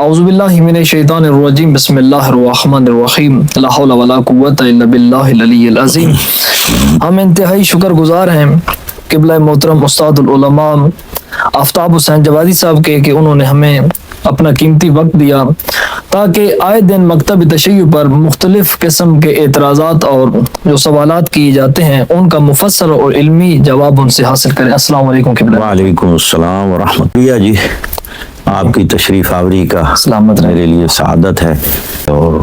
اعوذ باللہ من الشیطان الرجیم بسم اللہ الرحمن الرحیم لا حول ولا قوت الا باللہ العلی العظیم۔ ہم انتہائی شکر گزار ہیں قبلہ محترم استاد العلماء آفتاب حسین جوادی صاحب کے کہ انہوں نے ہمیں اپنا قیمتی وقت دیا تاکہ آئے دن مکتب تشیع پر مختلف قسم کے اعتراضات اور جو سوالات کیے جاتے ہیں ان کا مفصل اور علمی جواب ان سے حاصل کریں۔ السلام علیکم قبلہ۔ وعلیکم السلام ورحمۃ اللہ جی، آپ کی تشریف آوری کا سلامت رہے۔ میرے لیے سعادت ہے اور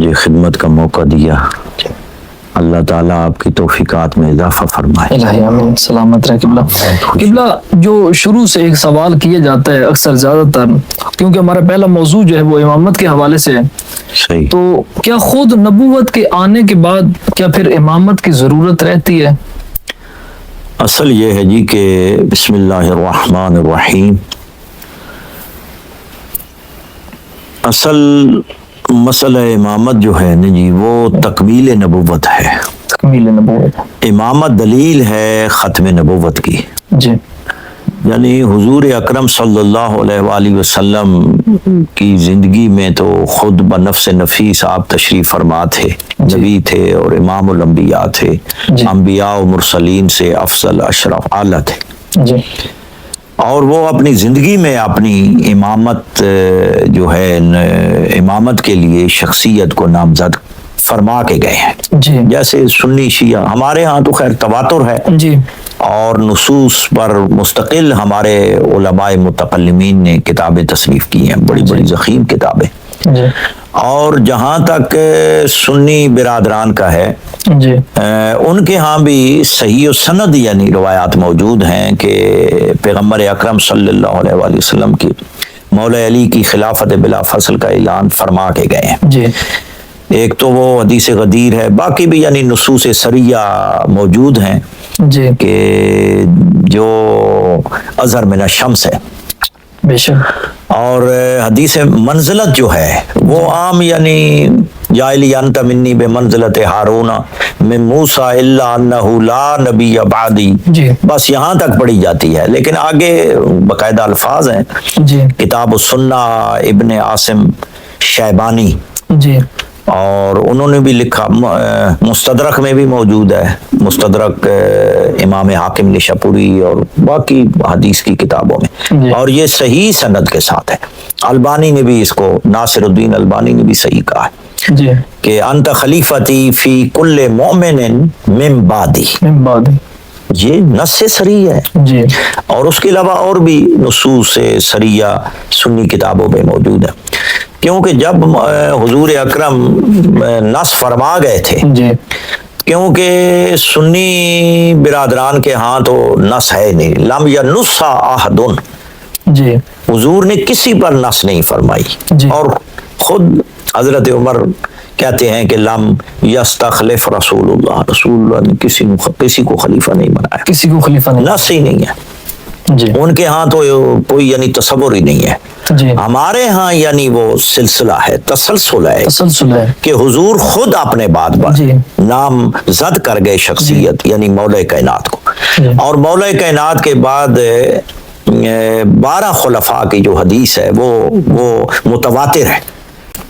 یہ خدمت کا موقع دیا، اللہ تعالیٰ آپ کی توفیقات میں اضافہ فرمائے۔ الہی آمین، سلامت رہے قبلہ۔ قبلہ جو شروع سے ایک سوال کیا جاتا ہے اکثر زیادہ تر، کیونکہ ہمارا پہلا موضوع جو ہے وہ امامت کے حوالے سے ہے، صحیح، تو کیا خود نبوت کے آنے کے بعد کیا پھر امامت کی ضرورت رہتی ہے؟ اصل یہ ہے جی کہ بسم اللہ الرحمن الرحیم، اصل مسئلہ امامت جو ہے نا جی وہ تکمیل نبوت ہے۔ تکمیل نبوت، امامت دلیل ہے ختم نبوت کی، جی، یعنی حضور اکرم صلی اللہ علیہ وآلہ وسلم کی زندگی میں تو خود بنفس نفیس آپ تشریف فرما تھے، نبی تھے اور امام الانبیاء تھے، انبیاء و مرسلین سے افضل اشرف اعلیٰ تھے، جی، اور وہ اپنی زندگی میں اپنی امامت جو ہے امامت کے لیے شخصیت کو نامزد فرما کے گئے ہیں۔ جی، جیسے سنی شیعہ، ہمارے ہاں تو خیر تواتر ہے جی، اور نصوص پر مستقل ہمارے علماء متکلمین نے کتابیں تصنیف کی ہیں، بڑی بڑی ضخیم کتابیں، جی، اور جہاں تک سنی برادران کا ہے جی، ان کے ہاں بھی صحیح و سند یعنی روایات موجود ہیں کہ پیغمبر اکرم صلی اللہ علیہ وآلہ وسلم کی مولا علی کی خلافت بلا فصل کا اعلان فرما کے گئے ہیں۔ جی، ایک تو وہ حدیث غدیر ہے، باقی بھی یعنی نصوص سریہ موجود ہیں جی، کہ جو اظہر من الشمس ہے، بے شک، اور حدیث منزلت جو ہے وہ عام یعنی جائلی انت منی بے منزلت ہارون من موسیٰ الا انہ لا نبی بعدی، جی، بس یہاں تک پڑھی جاتی ہے، لیکن آگے باقاعدہ الفاظ ہیں۔ جی، کتاب السنہ ابن عاصم شیبانی، جی، اور انہوں نے بھی لکھا، مستدرک میں بھی موجود ہے، مستدرک امام حاکم نشاپوری اور باقی حدیث کی کتابوں میں، اور یہ صحیح سند کے ساتھ ہے۔ البانی نے بھی اس کو، ناصر الدین البانی نے بھی صحیح کہا ہے، جی، کہ انت خلیفتی فی کل مومن من بعدی، من بعد، یہ نص صریح ہے، جی، اور اس کے علاوہ اور بھی نصوص سریہ سنی کتابوں میں موجود ہے، کیونکہ جب حضور اکرم نص فرما گئے تھے، جی، کیونکہ سنی برادران کے ہاں تو نص ہے نہیں، لم ینص احد، جی، حضور نے کسی پر نص نہیں فرمائی، جی، اور خود حضرت عمر کہتے ہیں کہ لم یستخلف رسول اللہ، رسول اللہ نے کسی کو خلیفہ نہیں بنایا، کسی کو خلیفہ نہیں، نص ہی نہیں ہے، جی، ان کے ہاں تو کوئی یعنی تصور ہی نہیں ہے، جی، ہمارے ہاں یعنی وہ سلسلہ ہے، تسلسل ہے، تسلسل ہے، کہ حضور خود اپنے بعد جی، نام زد کر گئے شخصیت یعنی مولا کائنات کو، جی، اور مولا کائنات کے بعد 12 خلفاء کی جو حدیث ہے وہ متواتر ہے۔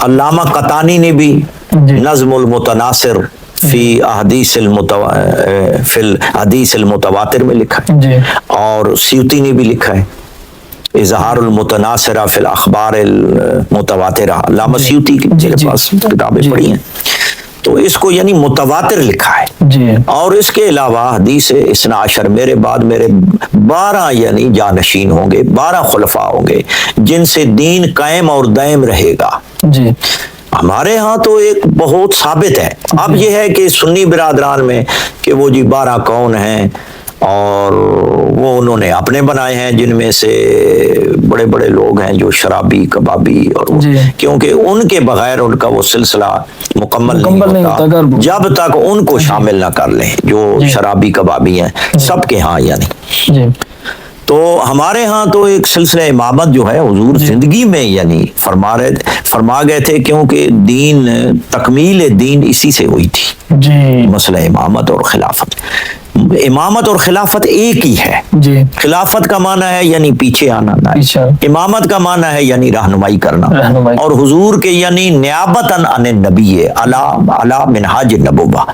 علامہ قطانی نے بھی جی، نظم المتناصر فی احادیث فی الحدیث المتواتر میں لکھا ہے، جی، اور سیوطی نے بھی لکھا ہے اظہار المتناصرہ فی الاخبار المتواترہ، علامہ سیوطی کی میرے پاس کتابیں پڑھی ہیں، تو اس کو یعنی متواتر لکھا ہے، جی، اور اس کے علاوہ حدیث اثنا عشر، میرے بعد میرے 12 یعنی جانشین ہوں گے، 12 خلفاء ہوں گے جن سے دین قائم اور دائم رہے گا۔ جی، ہمارے ہاں تو ایک بہت ثابت ہے، اب یہ ہے کہ سنی برادران میں کہ وہ جی 12 کون ہیں، اور وہ انہوں نے اپنے بنائے ہیں، جن میں سے بڑے بڑے لوگ ہیں جو شرابی کبابی، اور کیونکہ ان کے بغیر ان کا وہ سلسلہ مکمل نہیں ہوتا جب تک ان کو شامل نہ کر لیں جو شرابی کبابی ہیں سب کے ہاں یعنی۔ تو ہمارے ہاں تو ایک سلسلہ امامت جو ہے حضور زندگی میں یعنی فرما گئے تھے، کیونکہ دین تکمیل دین اسی سے ہوئی تھی، جی، مسئلہ امامت اور خلافت، امامت اور خلافت ایک ہی ہے. جی خلافت کا معنی ہے یعنی پیچھے آنا، پیچھے. امامت کا معنی ہے یعنی رہنمائی کرنا. رہنمائی. اور حضور کے یعنی نیابتاً عن النبی علی منہاج النبوہ،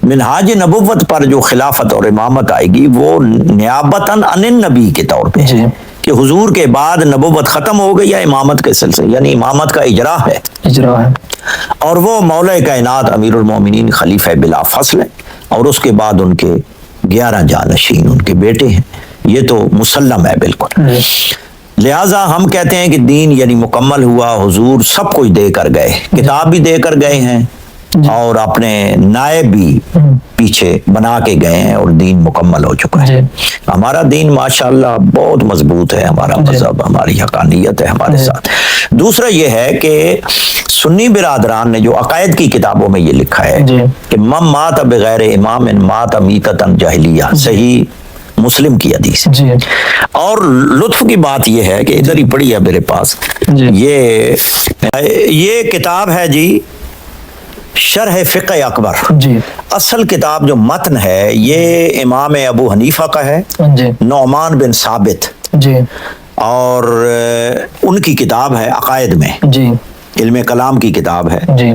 منہاج نبوت پر جو خلافت اور امامت آئے گی وہ نیابتاً عن النبی کے طور پہ جی. کہ حضور کے بعد نبوت ختم ہو گئی یا امامت کے سلسلے، یعنی امامت کا اجرا ہے. اجرا ہے. اور وہ مولا کائنات امیر المومنین خلیفہ بلا فصل ہے، اور اس کے بعد ان کے 11 جانشین ان کے بیٹے ہیں. یہ تو مسلم ہے بالکل. لہٰذا ہم کہتے ہیں کہ دین یعنی مکمل ہوا. حضور سب کچھ دے کر گئے، کتاب بھی دے کر گئے ہیں اور اپنے نائب بھی پیچھے بنا کے گئے ہیں، اور دین مکمل ہو چکا ہے. ہمارا دین ماشاءاللہ بہت مضبوط ہے، ہمارا مذہب، ہماری حقانیت ہے ہمارے ساتھ. دوسرا یہ ہے کہ سنی برادران نے جو عقائد کی کتابوں میں یہ لکھا ہے کہ من مات بغیر امام مات میتۃ جاہلیہ، صحیح مسلم کی حدیث. اور لطف کی بات یہ ہے کہ ادھر ہی پڑھی ہے میرے پاس، یہ کتاب ہے جی شرح فقہ اکبر. جی. اصل کتاب جو متن ہے یہ امام ابو حنیفہ کا ہے، نعمان بن ثابت. جی. اور ان کی کتاب ہے عقائد میں. جی. علم کلام کی کتاب ہے. جی.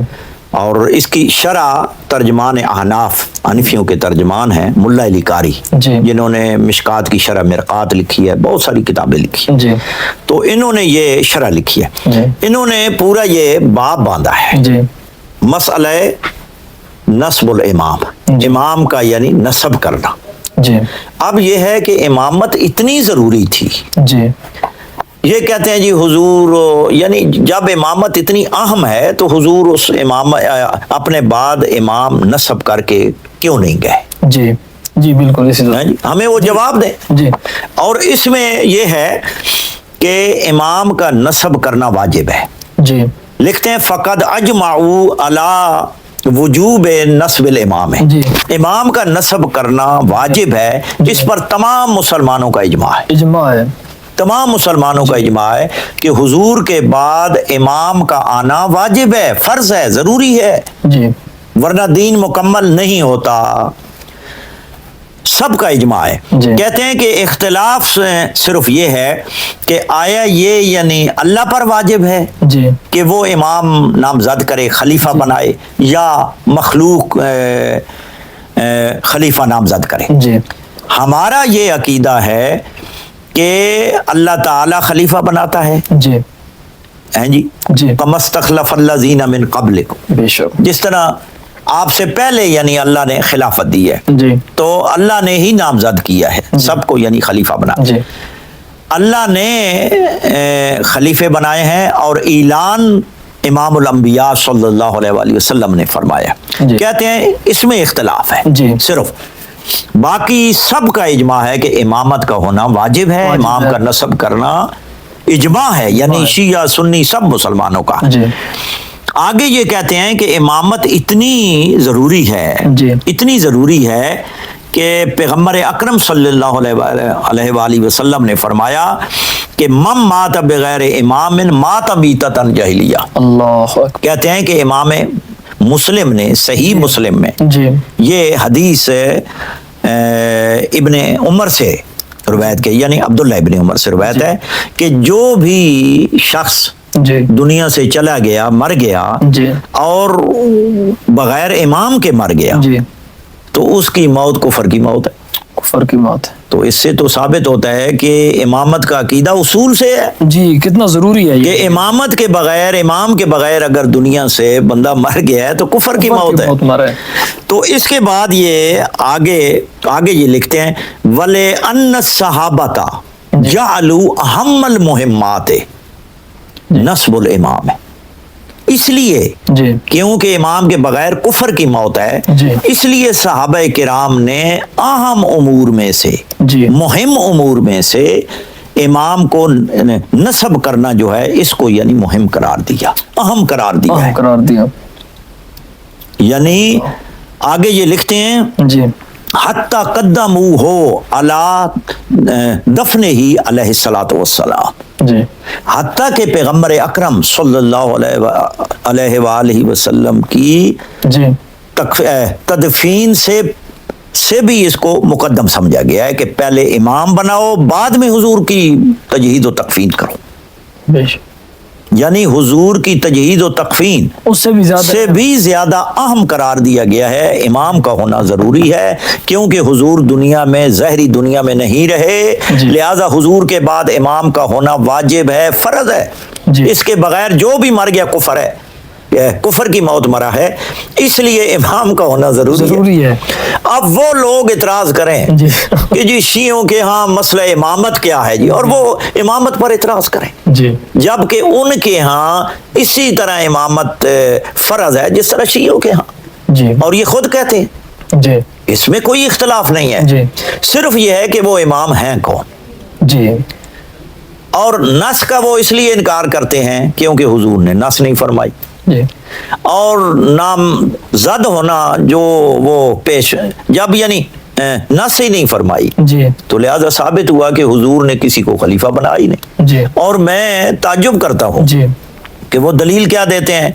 اور اس کی شرح ترجمان احناف، حنفیوں کے ترجمان ہیں ملا علی قاری، جنہوں نے مشکات کی شرح مرقات لکھی ہے، بہت ساری کتابیں لکھی ہیں. تو انہوں نے یہ شرح لکھی ہے. انہوں نے پورا یہ باب باندھا ہے مسئلہ نسب الامام، امام کا یعنی نسب کرنا. اب یہ ہے کہ امامت اتنی ضروری تھی. یہ کہتے ہیں جی حضور، یعنی جب امامت اتنی اہم ہے تو حضور اس امام اپنے بعد امام نسب کر کے کیوں نہیں گئے؟ جی بالکل اسی طرح ہمیں وہ جواب دیں. اور اس میں یہ ہے کہ امام کا نسب کرنا واجب ہے. لکھتے ہیں فقد اجمعوا علی وجوب نسب الامام، امام کا نسب کرنا واجب ہے. اس پر تمام مسلمانوں کا اجماع ہے. تمام مسلمانوں کا اجماع ہے کہ حضور کے بعد امام کا آنا واجب ہے، فرض ہے، ضروری ہے. ورنہ دین مکمل نہیں ہوتا. سب کا اجماع ہے. کہتے ہیں کہ اختلاف صرف یہ ہے کہ آیا یہ یعنی اللہ پر واجب ہے کہ وہ امام نامزد کرے، خلیفہ بنائے، یا مخلوق خلیفہ نامزد کرے. ہمارا یہ عقیدہ ہے کہ اللہ تعالی خلیفہ بناتا ہے. کما استخلف الذین من قبلکم، جس طرح آپ سے پہلے یعنی اللہ نے خلافت دی ہے تو اللہ نے ہی نامزد کیا ہے سب کو، یعنی خلیفہ بنا. اللہ نے خلیفے بنائے ہیں، اور اعلان امام الانبیاء صلی اللہ علیہ وآلہ وسلم نے فرمایا. کہتے ہیں اس میں اختلاف ہے صرف، باقی سب کا اجماع ہے کہ امامت کا ہونا واجب ہے. امام کا نسب کرنا اجماع ہے، یعنی شیعہ سنی سب مسلمانوں کا. آگے یہ کہتے ہیں کہ امامت اتنی ضروری ہے، اتنی ضروری ہے کہ پیغمبر اکرم صلی اللہ علیہ وآلہ وسلم نے فرمایا کہ من مات بغیر امام مات میتۃ جاہلیہ. کہتے ہیں کہ امام مسلم نے صحیح مسلم میں یہ حدیث ابن عمر سے روایت کی، یعنی عبداللہ ابن عمر سے روایت ہے کہ جو بھی شخص دنیا سے چلا گیا، مر گیا، اور بغیر امام کے مر گیا تو اس کی موت کفر کی موت ہے. کفر کی موت. تو اس سے تو ثابت ہوتا ہے کہ امامت کا عقیدہ اصول سے ہے کتنا ضروری ہے کہ امامت کے بغیر، امام کے بغیر اگر دنیا سے بندہ مر گیا ہے تو کفر کی موت ہے. تو اس کے بعد یہ آگے یہ لکھتے ہیں وَلِأَنَّ الصَّحَابَةَ جَعَلُوا أَهَمَّ الْمُهِمَّاتِ نسب الامام، اس لیے کیونکہ امام کے بغیر کفر کی موت ہے، اس لیے صحابہ کرام نے اہم امور میں سے، مہم امور میں سے امام کو نسب کرنا جو ہے اس کو یعنی مہم قرار دیا، اہم قرار دیا. یعنی آگے یہ لکھتے ہیں حتی قدموہ علی دفنہ علیہ الصلوۃ والسلام، حتیٰ کہ پیغمبر اکرم صلی اللہ علیہ وآلہ وسلم کی تدفین سے سے بھی اس کو مقدم سمجھا گیا ہے کہ پہلے امام بناؤ، بعد میں حضور کی تجہید و تکفین کرو. بے شک. یعنی حضور کی تجہید و تکفین اس سے بھی زیادہ اہم قرار دیا گیا ہے. امام کا ہونا ضروری ہے کیونکہ حضور دنیا میں ظاہری دنیا میں نہیں رہے، لہذا حضور کے بعد امام کا ہونا واجب ہے، فرض ہے. اس کے بغیر جو بھی مر گیا کفر ہے، کفر کی موت مرا ہے، اس لیے امام کا ہونا ضروری ہے. اب وہ لوگ اعتراض کریں کہ جی شیعوں کے ہاں مسئلہ امامت کیا ہے جی، اور وہ امامت پر اعتراض کریں جبکہ ان کے ہاں اسی طرح امامت فرض ہے جس طرح شیعوں کے ہاں، اور یہ خود کہتے ہیں. اس میں کوئی اختلاف نہیں ہے، صرف یہ ہے کہ وہ امام ہیں کون. اور نص کا وہ اس لیے انکار کرتے ہیں کیونکہ حضور نے نص نہیں فرمائی، اور نام زد ہونا جو وہ پیش جب یعنی نص ہی نہیں فرمائی تو لہذا ثابت ہوا کہ حضور نے کسی کو خلیفہ بنایا ہی نہیں. اور میں تعجب کرتا ہوں کہ وہ دلیل کیا دیتے ہیں.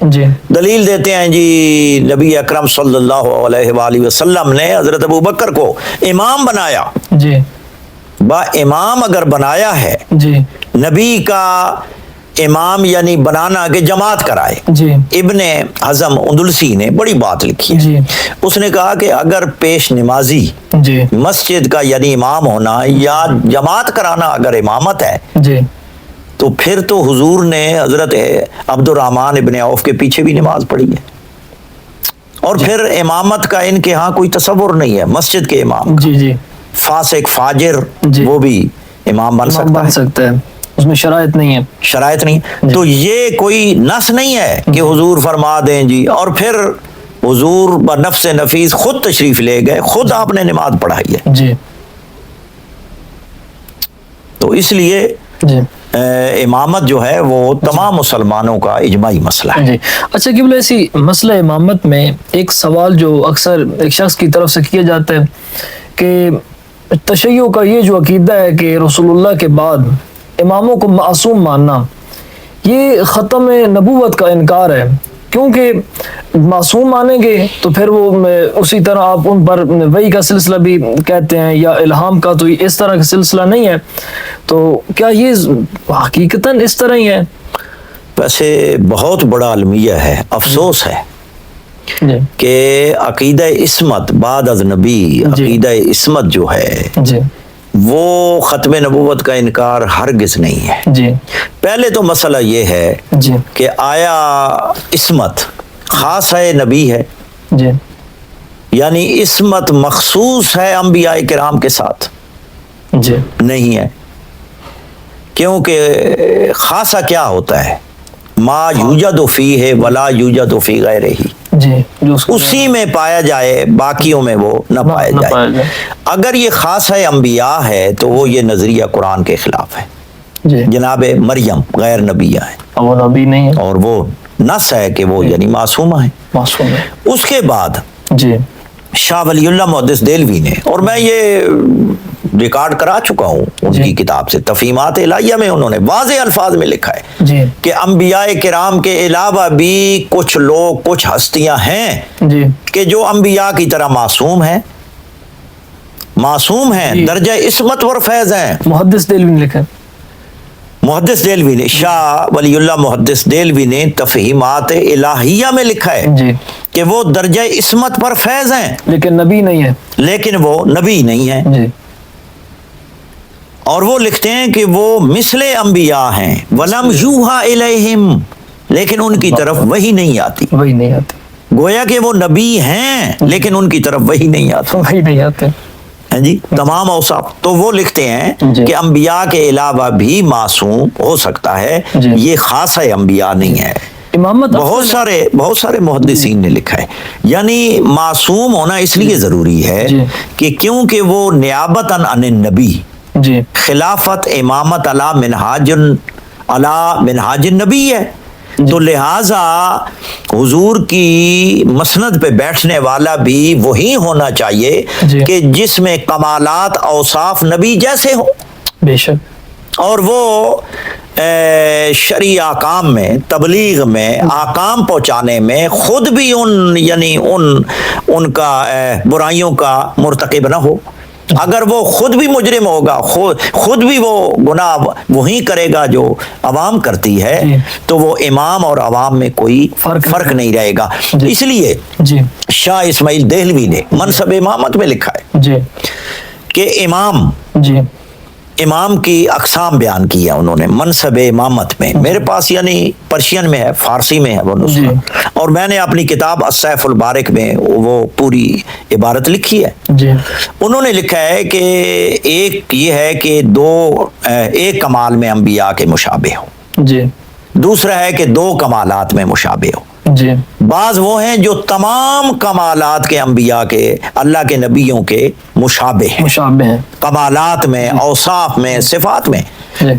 دلیل دیتے ہیں جی نبی اکرم صلی اللہ علیہ وآلہ وسلم نے حضرت ابوبکر کو امام بنایا. با امام اگر بنایا ہے، نبی کا امام یعنی بنانا کہ جماعت کرائے. ابن حزم اندلسی نے بڑی بات لکھی ہے. اس نے کہا کہ اگر پیش نمازی مسجد کا یعنی امام ہونا یا جماعت کرانا اگر امامت ہے تو پھر تو حضور نے حضرت عبد الرحمن ابن عوف کے پیچھے بھی نماز پڑھی ہے. اور پھر امامت کا ان کے ہاں کوئی تصور نہیں ہے مسجد کے امام. فاسق فاجر وہ بھی امام بن سکتا ہے، اس میں شرائط نہیں. تو یہ کوئی نص نہیں ہے کہ حضور فرما دیں جی. اور پھر حضور بنفس نفیس خود تشریف لے گئے، خود آپ نے نماز پڑھائی ہے. تو اس لیے امامت جو ہے وہ تمام مسلمانوں کا اجماعی مسئلہ ہے. اچھا قبلہ، ایسی مسئلہ امامت میں ایک سوال جو اکثر ایک شخص کی طرف سے کیا جاتا ہے کہ تشیع کا یہ جو عقیدہ ہے کہ رسول اللہ کے بعد اماموں کو معصوم ماننا، یہ ختم نبوت کا انکار ہے، کیونکہ معصوم مانیں گے تو پھر وہ اسی طرح آپ ان پر وحی کا سلسلہ بھی کہتے ہیں یا الہام کا، تو اس طرح کا سلسلہ نہیں ہے. تو کیا یہ حقیقتاً اس طرح ہی ہے؟ ویسے بہت بڑا المیہ ہے، افسوس ہے کہ عقیدہ عصمت بعد از نبی، عقیدہ عصمت جو ہے وہ ختم نبوت کا انکار ہرگز نہیں ہے. پہلے تو مسئلہ یہ ہے کہ آیا عصمت خاص ہے نبی ہے، یعنی عصمت مخصوص ہے انبیاء کرام کے ساتھ؟ نہیں ہے، کیونکہ خاصہ کیا ہوتا ہے؟ ما یوجد فیہ ولا یوجد فی غیرہ، اسی میں پایا جائے، باقیوں میں وہ نہ پایا جائے. اگر یہ خاص ہے انبیاء ہے تو وہ یہ نظریہ قرآن کے خلاف ہے. جناب مریم غیر نبیہ ہے، وہ نبی نہیں ہے، اور وہ نص ہے کہ وہ یعنی معصومہ ہے. اس کے بعد شاہ ولی اللہ محدث دہلوی نے، اور میں یہ ریکارڈ کرا چکا ہوں ان کی کتاب سے، تفہیمات الہیہ میں انہوں نے واضح الفاظ میں لکھا ہے کہ انبیاء کرام کے علاوہ بھی کچھ لوگ، کچھ ہستیاں ہیں کہ جو انبیاء کی طرح معصوم ہیں، درجہ عصمت اور فیض ہیں. محدث دہلوی نے لکھا، محدث دہلوی نے، شاہ ولی اللہ محدث دہلوی نے تفہیمات الہیہ میں لکھا ہے کہ وہ درجہ عصمت پر فیض ہیں لیکن نبی نہیں ہے، لیکن وہ نبی نہیں ہے. اور وہ لکھتے ہیں کہ وہ مثل انبیاء ہیں، وَلَمْ يُوحَى إِلَيْهِمْ، لیکن ان کی طرف وحی نہیں آتی. گویا کہ وہ نبی ہیں لیکن ان کی طرف وحی نہیں آتی. جی تمام اوصاف. تو وہ لکھتے ہیں کہ انبیاء کے علاوہ بھی معصوم ہو سکتا ہے، یہ خاص ہے، انبیاء نہیں ہے. بہت سارے محدثین نے لکھا ہے. یعنی معصوم ہونا اس لیے ضروری ہے کہ کیونکہ وہ نیابتاً عن النبی، خلافت امامت علی منہاج النبی ہے، تو لہٰذا حضور کی مسند پہ بیٹھنے والا بھی وہی ہونا چاہیے کہ جس میں کمالات اوصاف نبی جیسے ہو. بے شک. اور وہ شرعی احکام میں، تبلیغ میں، احکام پہنچانے میں خود بھی ان کا برائیوں کا مرتکب نہ ہو. اگر وہ خود بھی مجرم ہوگا، خود بھی وہ گناہ وہی کرے گا جو عوام کرتی ہے، تو وہ امام اور عوام میں کوئی فرق نہیں رہے گا. اس لیے شاہ اسماعیل دہلوی نے منصب امامت میں لکھا ہے کہ امام کی اقسام بیان کی ہے انہوں نے منصب امامت میں. میرے پاس یعنی پرشین میں ہے، فارسی میں ہے وہ نسخہ، اور میں نے اپنی کتاب السیف البارک میں وہ پوری عبارت لکھی ہے. انہوں نے لکھا ہے کہ ایک یہ ہے کہ ایک کمال میں انبیاء کے مشابہ ہو، دوسرا ہے کہ دو کمالات میں مشابہ ہو. بعض وہ ہیں جو تمام کمالات کے انبیاء کے، اللہ کے نبیوں کے مشابہ ہیں کمالات میں، اوصاف میں، صفات میں.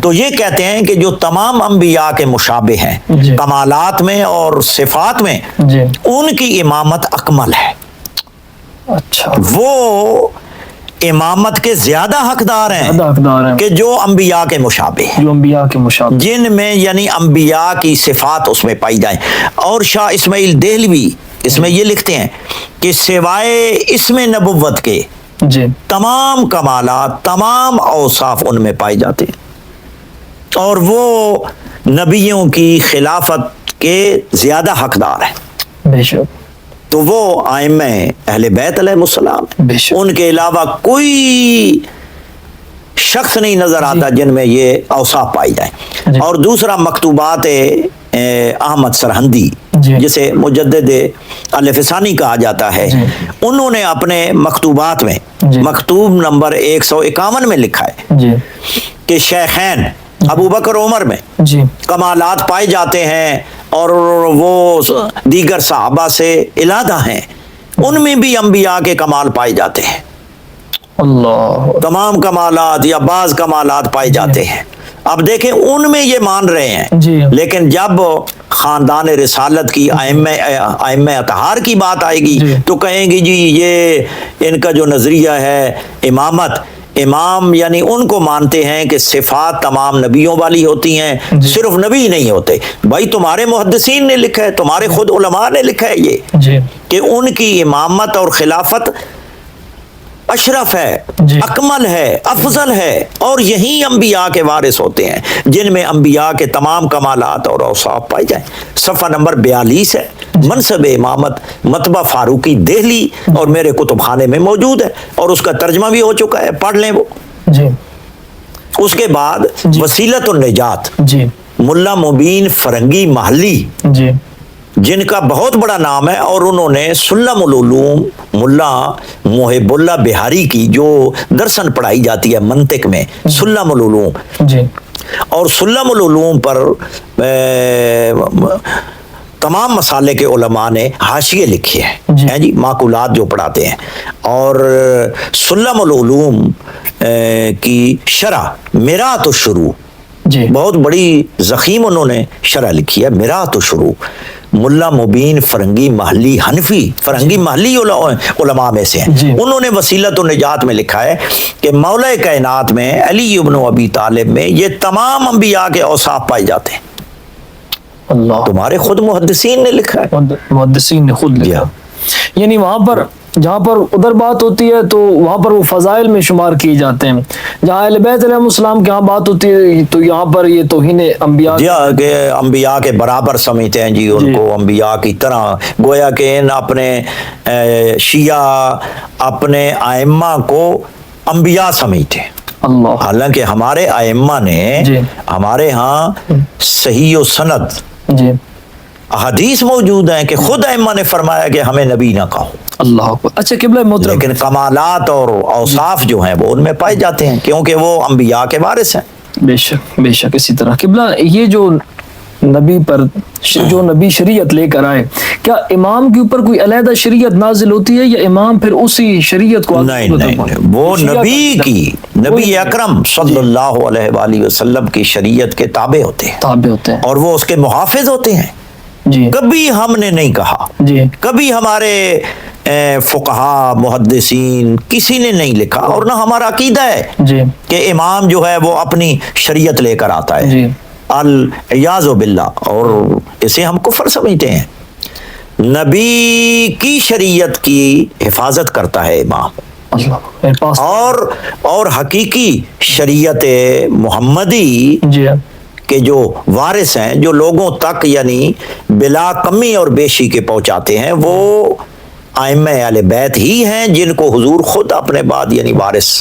تو یہ کہتے ہیں کہ جو تمام انبیاء کے مشابہ ہیں کمالات میں اور صفات میں، ان کی امامت اکمل ہے. اچھا، وہ امامت کے زیادہ حقدار ہیں کہ جو انبیاء کے مشابہ ہیں، جن میں یعنی انبیاء کی صفات اس میں پائی جائیں. اور شاہ اسماعیل دہلوی اس میں یہ لکھتے ہیں کہ سوائے اسم نبوت کے تمام کمالات، تمام اوصاف ان میں پائے جاتے ہیں، اور وہ نبیوں کی خلافت کے زیادہ حقدار ہیں. بے شک. تو وہ ائمہ اہل بیت علیہ السلام، ان کے علاوہ کوئی شخص نہیں نظر آتا جن میں یہ اوصاف پائی جائیں. اور دوسرا مکتوبات احمد سرہندی، جسے مجدد الفسانی کہا جاتا ہے، انہوں نے اپنے مکتوبات میں مکتوب نمبر 151 میں لکھا ہے کہ شیخین ابو بکر عمر میں کمالات پائے جاتے ہیں، اور وہ دیگر صحابہ سے علیحدہ ہیں، ان میں بھی انبیاء کے کمال پائے جاتے ہیں. اللہ، تمام کمالات یا بعض کمالات پائے جاتے ہیں. اب دیکھیں ان میں یہ مان رہے ہیں، لیکن جب خاندان رسالت کی ائمہ اطہار کی بات آئے گی تو کہیں گی جی یہ ان کا جو نظریہ ہے امامت، امام یعنی ان کو مانتے ہیں کہ صفات تمام نبیوں والی ہوتی ہیں، صرف نبی نہیں ہوتے. بھائی تمہارے محدثین نے لکھا ہے، تمہارے خود علماء نے لکھا ہے یہ کہ ان کی امامت اور خلافت اشرف ہے، اکمل ہے، افضل ہے، اور یہی انبیاء کے وارث ہوتے ہیں جن میں انبیاء کے تمام کمالات اور اوصاف پائے جائیں. صفحہ نمبر 42 ہے، منصب امامت مطبع فاروقی دہلی، اور میرے کتب خانے میں موجود ہے، اور اس کا ترجمہ بھی ہو چکا ہے، پڑھ لیں وہ. اس کے بعد وسیلۃ النجات، ملا مبین فرنگی محلی، جن کا بہت بڑا نام ہے، اور انہوں نے سلم العلوم ملا محب اللہ بہاری کی جو درسن پڑھائی جاتی ہے منطق میں، سلم العلوم، اور سلم العلوم پر تمام مسالے کے علماء نے حاشیے لکھے ہیں جی، معقولات جو پڑھاتے ہیں. اور سلم العلوم کی شرح میرات الشروع، بہت بڑی ضخیم انہوں نے شرح لکھی ہے، میرات الشروع، ملا مبین فرنگی محلی حنفی، فرنگی محلی علماء میں سے ہیں. انہوں نے وسیلۃ النجات میں لکھا ہے کہ مولا کائنات میں علی ابن ابی طالب میں یہ تمام انبیاء کے اوصاف پائے جاتے ہیں. اللہ، تمہارے خود محدثین نے لکھا ہے، محدثین نے خود لکھا. یعنی وہاں پر جہاں پر ادھر بات ہوتی ہے تو وہاں پر وہ فضائل میں شمار کیے جاتے ہیں، جہاں اہل بیت علیہ السلام کے ہاں بات ہوتی ہے تو یہاں پر یہ توہین انبیاء، کہ انبیاء کے برابر سمجھتے ہیں جی ان کو، انبیاء کی طرح، گویا کہ ان اپنے شیعہ اپنے ائمہ کو انبیاء سمجھتے ہیں. اللہ، حالانکہ ہمارے ائمہ نے ہمارے ہاں صحیح و سند احادیث موجود ہیں کہ خود ائمہ نے فرمایا کہ ہمیں نبی نہ کہو. اللہ. اچھا قبلہ محترم، لیکن کمالات اور اوصاف جو ہیں وہ ان میں پائے جاتے ہیں کیونکہ وہ انبیاء کے وارث ہیں. بے شک بے شک. اسی طرح قبلہ یہ جو نبی پر جو نبی شریعت لے کر آئے، کیا امام کے اوپر کوئی علیحدہ شریعت نازل ہوتی ہے یا امام پھر اسی شریعت کو؟ نہیں، وہ نبی کی، نبی اکرم صلی اللہ علیہ وآلہ وسلم کی شریعت کے تابع ہوتے ہیں اور وہ اس کے محافظ ہوتے ہیں. کبھی ہم نے نہیں کہا، کبھی ہمارے فقہا محدثین کسی نے نہیں لکھا، اور نہ ہمارا عقیدہ ہے کہ امام جو ہے وہ اپنی شریعت لے کر آتا ہے. الیاذ باللہ، اور اسے ہم کفر سمجھتے ہیں۔ نبی کی شریعت کی حفاظت کرتا ہے امام، اللہ اور حقیقی شریعت محمدی جی کے جو وارث ہیں، جو لوگوں تک یعنی بلا کمی اور بیشی کے پہنچاتے ہیں، وہ ائمہ اہل بیت ہی ہیں، جن کو حضور خود اپنے بعد یعنی وارث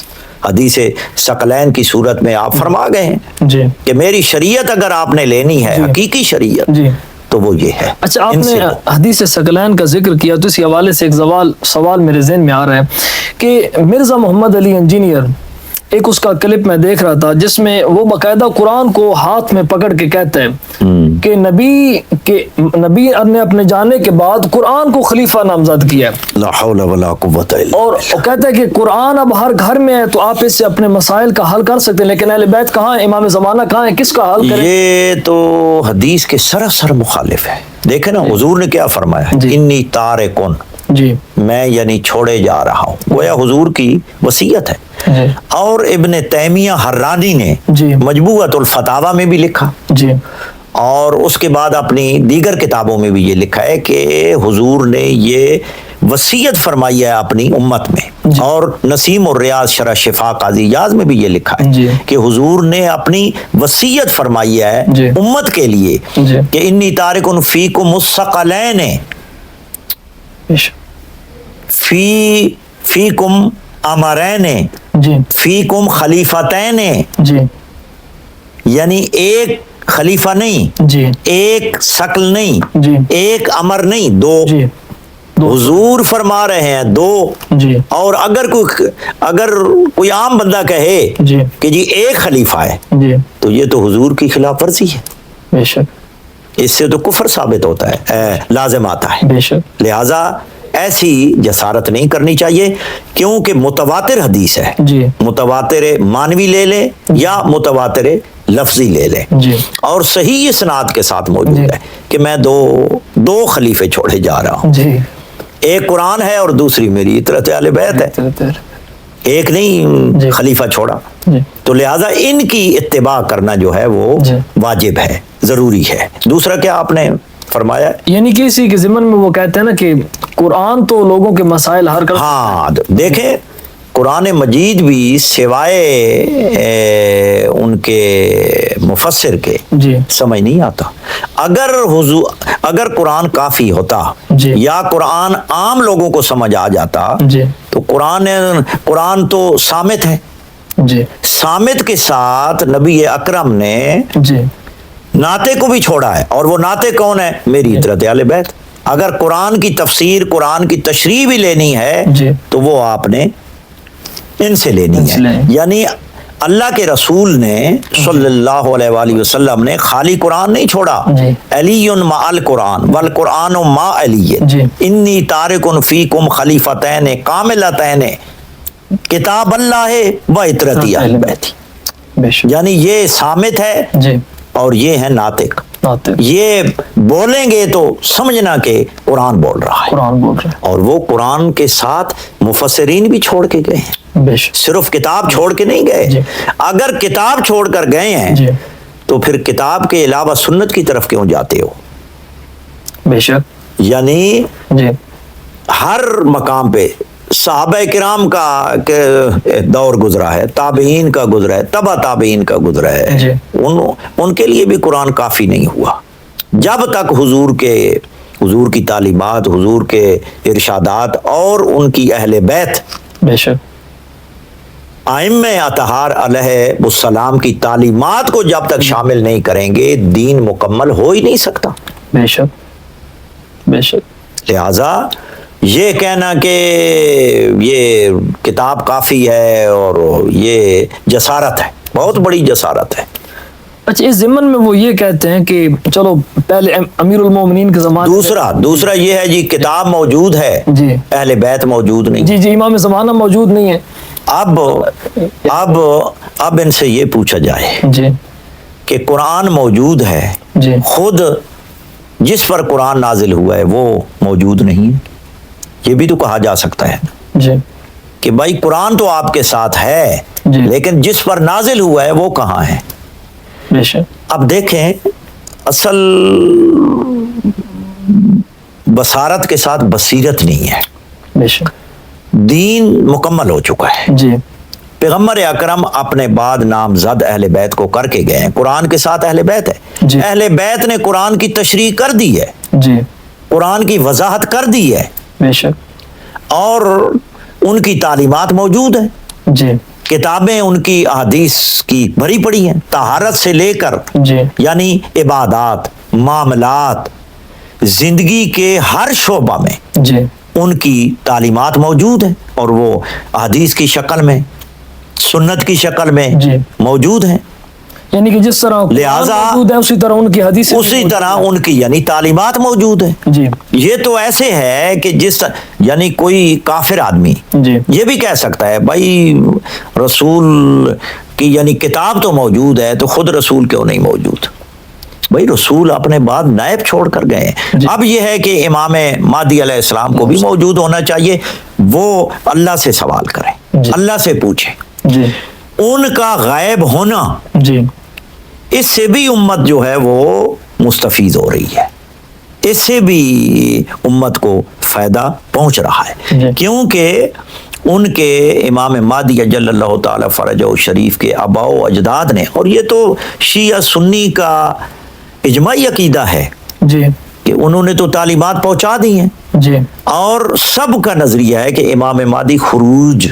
حدیث ثقلین کی صورت میں آپ فرما گئے ہیں جی کہ میری شریعت اگر آپ نے لینی ہے، حقیقی شریعت، جی۔ تو وہ یہ ہے۔ اچھا، آپ ان نے سے حدیث ثقلین کا ذکر کیا تو اسی حوالے سے ایک سوال میرے ذہن میں آ رہا ہے کہ مرزا محمد علی انجینئر، ایک اس کا کلپ میں دیکھ رہا تھا جس میں وہ باقاعدہ قرآن کو ہاتھ میں پکڑ کے کہتے ہیں کہ نبی نے اپنے جانے کے بعد قرآن کو خلیفہ نامزد کیا ہے، لا حول ولا قوت الا اور وہ کہتا ہے کہ قرآن اب ہر گھر میں ہے تو آپ اس سے اپنے مسائل کا حل کر سکتے ہیں، لیکن اہل بیت کہاں ہیں، امام زمانہ کہاں ہے، کس کا حل کریں؟ یہ تو حدیث کے سراسر مخالف ہے۔ دیکھیں نا حضور نے کیا فرمایا، جی۔ انی تارکن، جی میں یعنی چھوڑے جا رہا ہوں، گویا حضور کی وصیت ہے۔ جی اور ابن تیمیہ حرانی نے جی مجموعۃ الفتاوی میں بھی لکھا، جی اور اس کے بعد اپنی دیگر کتابوں میں بھی یہ لکھا ہے کہ حضور نے یہ وصیت فرمائی ہے اپنی امت میں، جی۔ اور نسیم الریاض شرح شفا قاضی یاز میں بھی یہ لکھا ہے جی۔ کہ حضور نے اپنی وصیت فرمائی ہے جی۔ امت کے لیے جی۔ کہ انی تارکن فیکم الثقلین، فیکم امرین، جی فیکم خلیفتین، جی یعنی ایک خلیفہ نہیں، جی ایک ثقل نہیں، جی۔ ایک امر نہیں، دو۔ جی دو۔ حضور فرما رہے ہیں دو۔ جی اور اگر کوئی عام بندہ کہے جی کہ جی ایک خلیفہ ہے، جی تو یہ تو حضور کی خلاف ورزی ہے، بے شک اس سے تو کفر ثابت ہوتا ہے، لازم آتا ہے۔ بے شک لہذا ایسی جسارت نہیں کرنی چاہیے، کیونکہ متواتر حدیث ہے، جی متواتر مانوی لے لیں یا متواتر لفظی لے لیں، جی اور صحیح اسناد کے ساتھ موجود جی۔ ہے کہ میں دو خلیفے چھوڑے جا رہا ہوں، جی ایک قرآن ہے اور دوسری میری اطرت اہل بیت ہے، ایک نہیں جی۔ خلیفہ چھوڑا۔ جی تو لہذا ان کی اتباع کرنا جو ہے وہ جی۔ واجب ہے، ضروری ہے۔ دوسرا کیا آپ نے فرمایا؟ یعنی کہ اسی کے ضمن میں وہ کہتے ہیں نا کہ قرآن تو لوگوں کے مسائل حل کر، ہاں دیکھیں قرآن مجید بھی سوائے ان کے مفسر کے جی سمجھ نہیں آتا۔ اگر قرآن کافی ہوتا جی۔ یا قرآن عام لوگوں کو سمجھ آ جاتا جی تو قرآن تو صامت ہے، جی صامت کے ساتھ نبی اکرم نے جی ناطے کو بھی چھوڑا ہے، اور وہ ناطے کون ہے؟ میری اطرت اہل بیت۔ اگر قرآن کی تفسیر، قرآن کی تشریح بھی لینی ہے جی۔ تو وہ آپ نے ان سے لینی ان سے ہے، لینی۔ یعنی اللہ کے رسول نے صلی اللہ علیہ وآلہ وسلم نے خالی قرآن نہیں چھوڑا، جی۔ علی مع القرآن والقرآن مع علی، جی۔ انی تارکن فیکم خلیفتین کاملتین کتاب اللہ و اطرتی اہل بیت، بے شک یعنی یہ صامت ہے جی اور یہ ہے ناطق۔ ناطق، یہ بولیں گے تو سمجھنا کہ قرآن بول رہا ہے، قرآن بول رہے اور وہ قرآن کے ساتھ مفسرین بھی چھوڑ کے گئے ہیں، ہیں، بے شک صرف کتاب چھوڑ کے نہیں گئے۔ جی۔ اگر کتاب چھوڑ کر گئے ہیں جی تو پھر کتاب کے علاوہ سنت کی طرف کیوں جاتے ہو؟ بے شک یعنی جی ہر مقام پہ صحابہ کرام کا دور گزرا ہے، تابعین کا گزرا ہے، تبع تابعین کا گزرا ہے، جی۔ ان کے لیے بھی قرآن کافی نہیں ہوا جب تک حضور کی تعلیمات، حضور کے ارشادات اور ان کی اہل بیت بے شک ائمہ اطہار علیہ السلام کی تعلیمات کو جب تک شامل نہیں کریں گے، دین مکمل ہو ہی نہیں سکتا۔ بے شک بے شک لہذا یہ کہنا کہ یہ کتاب کافی ہے اور یہ جسارت ہے، بہت بڑی جسارت ہے۔ اچھا، اس ضمن میں وہ یہ کہتے ہیں کہ چلو پہلے امیر المومنین کے زمانے دوسرا یہ ہے جی کتاب موجود ہے، جی اہل بیت موجود نہیں۔ جی جی امام زمانہ موجود نہیں ہے۔ اب ان سے یہ پوچھا جائے جی کہ قرآن موجود ہے، جی خود جس پر قرآن نازل ہوا ہے وہ موجود نہیں ہے، یہ بھی تو کہا جا سکتا ہے جی کہ بھائی قرآن تو آپ کے ساتھ ہے، جی۔ لیکن جس پر نازل ہوا ہے وہ کہاں ہے؟ بے شک اب دیکھیں اصل بصارت کے ساتھ بصیرت نہیں ہے، بے شک دین مکمل ہو چکا ہے، جی پیغمبر اکرم اپنے بعد نامزد اہل بیت کو کر کے گئے ہیں، قرآن کے ساتھ اہل بیت ہے، جی اہل بیت نے قرآن کی تشریح کر دی ہے، جی قرآن کی وضاحت کر دی ہے، بے شک اور ان کی تعلیمات موجود ہیں، جی کتابیں ان کی احادیث کی بھری پڑی ہیں، طہارت سے لے کر جی یعنی عبادات، معاملات، زندگی کے ہر شعبہ میں جی ان کی تعلیمات موجود ہیں، اور وہ احادیث کی شکل میں، سنت کی شکل میں جی موجود ہیں، یعنی کہ جس طرح قرآن لہٰذا موجود ہے اسی طرح ان کی حدیث اسی طرح ان کی یعنی تعلیمات موجود ہیں۔ جی یہ تو ایسے ہے کہ یعنی کوئی کافر آدمی جی یہ بھی کہہ سکتا ہے بھائی رسول کی یعنی کتاب تو موجود ہے تو خود رسول کیوں نہیں موجود؟ بھائی رسول اپنے بعد نائب چھوڑ کر گئے ہیں، جی اب یہ ہے کہ امام مہدی علیہ السلام کو بھی موجود ہونا چاہیے، وہ اللہ سے سوال کریں، جی اللہ سے پوچھیں، جی ان کا غائب ہونا جی اس سے بھی امت جو ہے وہ مستفید ہو رہی ہے، اس سے بھی امت کو فائدہ پہنچ رہا ہے، جی کیونکہ ان کے امام مہدی جل اللہ تعالی فرجہ شریف کے آباء و اجداد نے، اور یہ تو شیعہ سنی کا اجماعی عقیدہ ہے جی کہ انہوں نے تو تعلیمات پہنچا دی ہیں، جی اور سب کا نظریہ ہے کہ امام مہدی خروج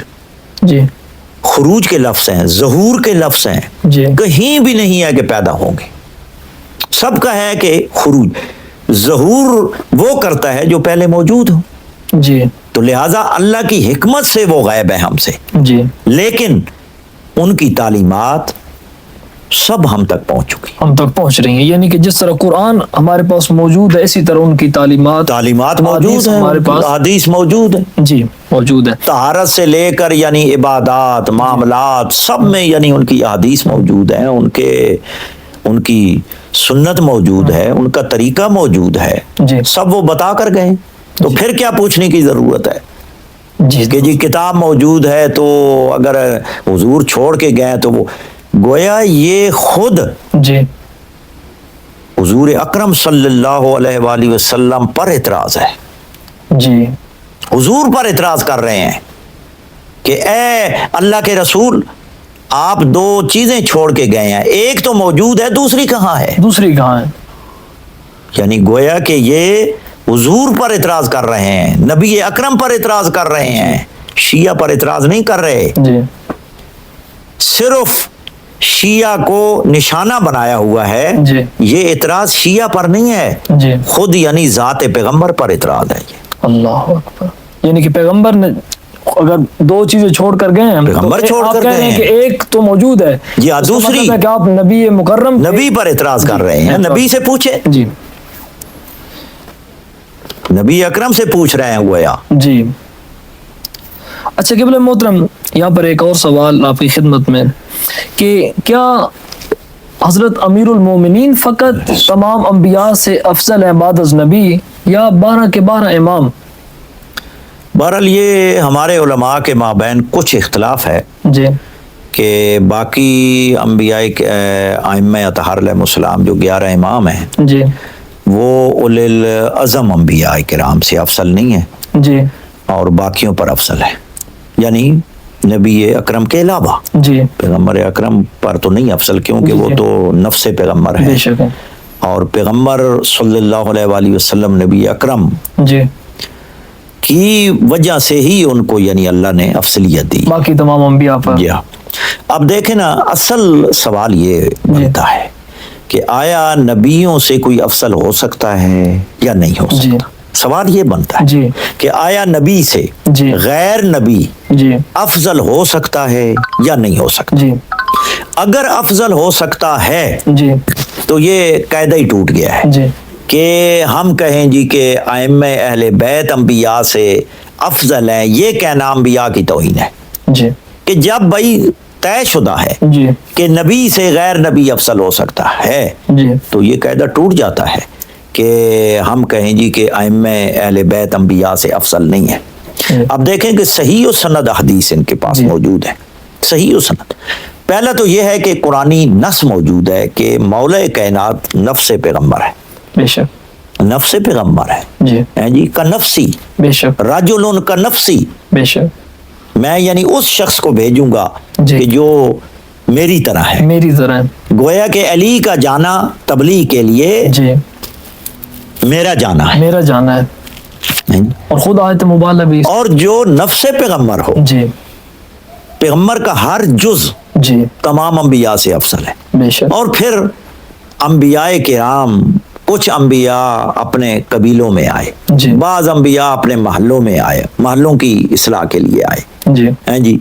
کے لفظ ہیں، ظہور کے لفظ ہیں، جی کہیں بھی نہیں ہے کہ پیدا ہوں گے، سب کا ہے کہ خروج، ظہور وہ کرتا ہے جو پہلے موجود ہو، جی تو لہٰذا اللہ کی حکمت سے وہ غائب ہے ہم سے، جی لیکن ان کی تعلیمات سب ہم تک پہنچ چکی، ہم تک پہنچ رہی ہیں، یعنی کہ جس طرح قرآن ہمارے پاس موجود ہے اسی طرح ان کی تعلیمات موجود حدیث ہیں، ہمارے پاس حدیث موجود ہے، جی موجود ہے، طہارت سے لے کر یعنی عبادات، معاملات، سب میں یعنی ان کی احادیث موجود ہیں، ان کی سنت موجود ہے، ان کا طریقہ موجود ہے، جی سب وہ بتا کر گئے، تو پھر کیا پوچھنے کی ضرورت ہے جی کہ جی کتاب موجود ہے تو اگر حضور چھوڑ کے گئے تو وہ گویا یہ خود جی حضور اکرم صلی اللہ علیہ وآلہ وسلم پر اعتراض ہے، جی حضور پر اعتراض کر رہے ہیں کہ اے اللہ کے رسول آپ دو چیزیں چھوڑ کے گئے ہیں، ایک تو موجود ہے دوسری کہاں ہے؟ دوسری کہاں ہے؟ یعنی گویا کہ یہ حضور پر اعتراض کر رہے ہیں، نبی اکرم پر اعتراض کر رہے ہیں، شیعہ پر اعتراض نہیں کر رہے، جی صرف شیعہ کو نشانہ بنایا ہوا ہے، جی یہ اعتراض شیعہ پر نہیں ہے، جی خود یعنی ذات پیغمبر پر اعتراض ہے یہ، اللہ اکبر، یعنی کہ پیغمبر نے اگر دو چیزیں چھوڑ کر گئے ہیں پیغمبر تو چھوڑ آپ کر کہہ گئے رہے ہیں ہیں، کہ ایک تو موجود ہے، جی ہاں، اس کا دوسری مطلب ہے کہ آپ نبی مکرم نبی پر اعتراض کر رہے ہیں، نبی سے پوچھے، جی نبی اکرم سے پوچھ رہے ہیں گویا، جی اچھا قبلہ محترم، یہاں پر ایک اور سوال آپ کی خدمت میں کہ کیا حضرت امیر المومنین فقط تمام انبیاء سے افضل ہیں بعد از نبی، یا 12 کے 12 امام؟ بہرحال یہ ہمارے علماء کے مابین کچھ اختلاف ہے جی کہ باقی انبیاء ائمہ اطہار علیہ السلام جو 11 امام ہیں جی وہ اولی العزم انبیاء کرام سے افضل نہیں ہے، جی اور باقیوں پر افضل ہے، یعنی نبی اکرم کے علاوہ، جی پیغمبر اکرم پر تو نہیں افضل کیونکہ جی وہ جی تو نفس پیغمبر بے ہے، شک ہے، اور پیغمبر صلی اللہ علیہ وآلہ وسلم نبی اکرم جی کی وجہ سے ہی ان کو یعنی اللہ نے افضلیت دی، باقی تمام انبیاء پر، جی ہاں۔ اب دیکھیں نا، اصل سوال یہ بنتا ہے کہ آیا نبیوں سے کوئی افضل ہو سکتا ہے یا نہیں ہو جی سکتا؟ سوال یہ بنتا ہے جی کہ آیا نبی سے جی غیر نبی جی افضل ہو سکتا ہے یا نہیں ہو سکتا؟ جی اگر افضل ہو سکتا ہے جی تو یہ قاعدہ ہی ٹوٹ گیا ہے جی کہ ہم کہیں جی کہ ائمہ اہل بیت انبیاء سے افضل ہیں، یہ کہنا انبیاء کی توہین ہے، جی کہ جب بھائی طے شدہ ہے جی کہ نبی سے غیر نبی افضل ہو سکتا ہے جی تو یہ قاعدہ ٹوٹ جاتا ہے کہ ہم کہیں جی کہ ائمہ اہل بیت انبیاء سے افضل نہیں ہے۔ اب دیکھیں کہ صحیح و سند حدیث ان کے پاس جی موجود ہے، صحیح و سند پہلا تو یہ ہے کہ قرآنی نص موجود ہے کہ مولا کائنات نفس پیغمبر ہے، بے شک، نفس پیغمبر ہے جی ہیں جی، کا نفسی بے شک، رجل کا نفسی، بے شک، میں یعنی اس شخص کو بھیجوں گا جی، کہ جو میری طرح ہے. میری طرح، گویا کہ علی کا جانا تبلیغ کے لیے جی میرا جانا ہے. میرا جانا ہے، ہیں جی؟ اور خود آیت مبالغہ بھی، اور جو نفس پیغمبر ہو، جی پیغمبر کا ہر جز جی تمام انبیاء سے افضل ہے. بے شک، اور پھر انبیاء کرام، کچھ انبیاء اپنے قبیلوں میں آئے، جی، بعض انبیاء اپنے محلوں میں آئے، محلوں کی اصلاح کے لیے آئے جی ہیں جی.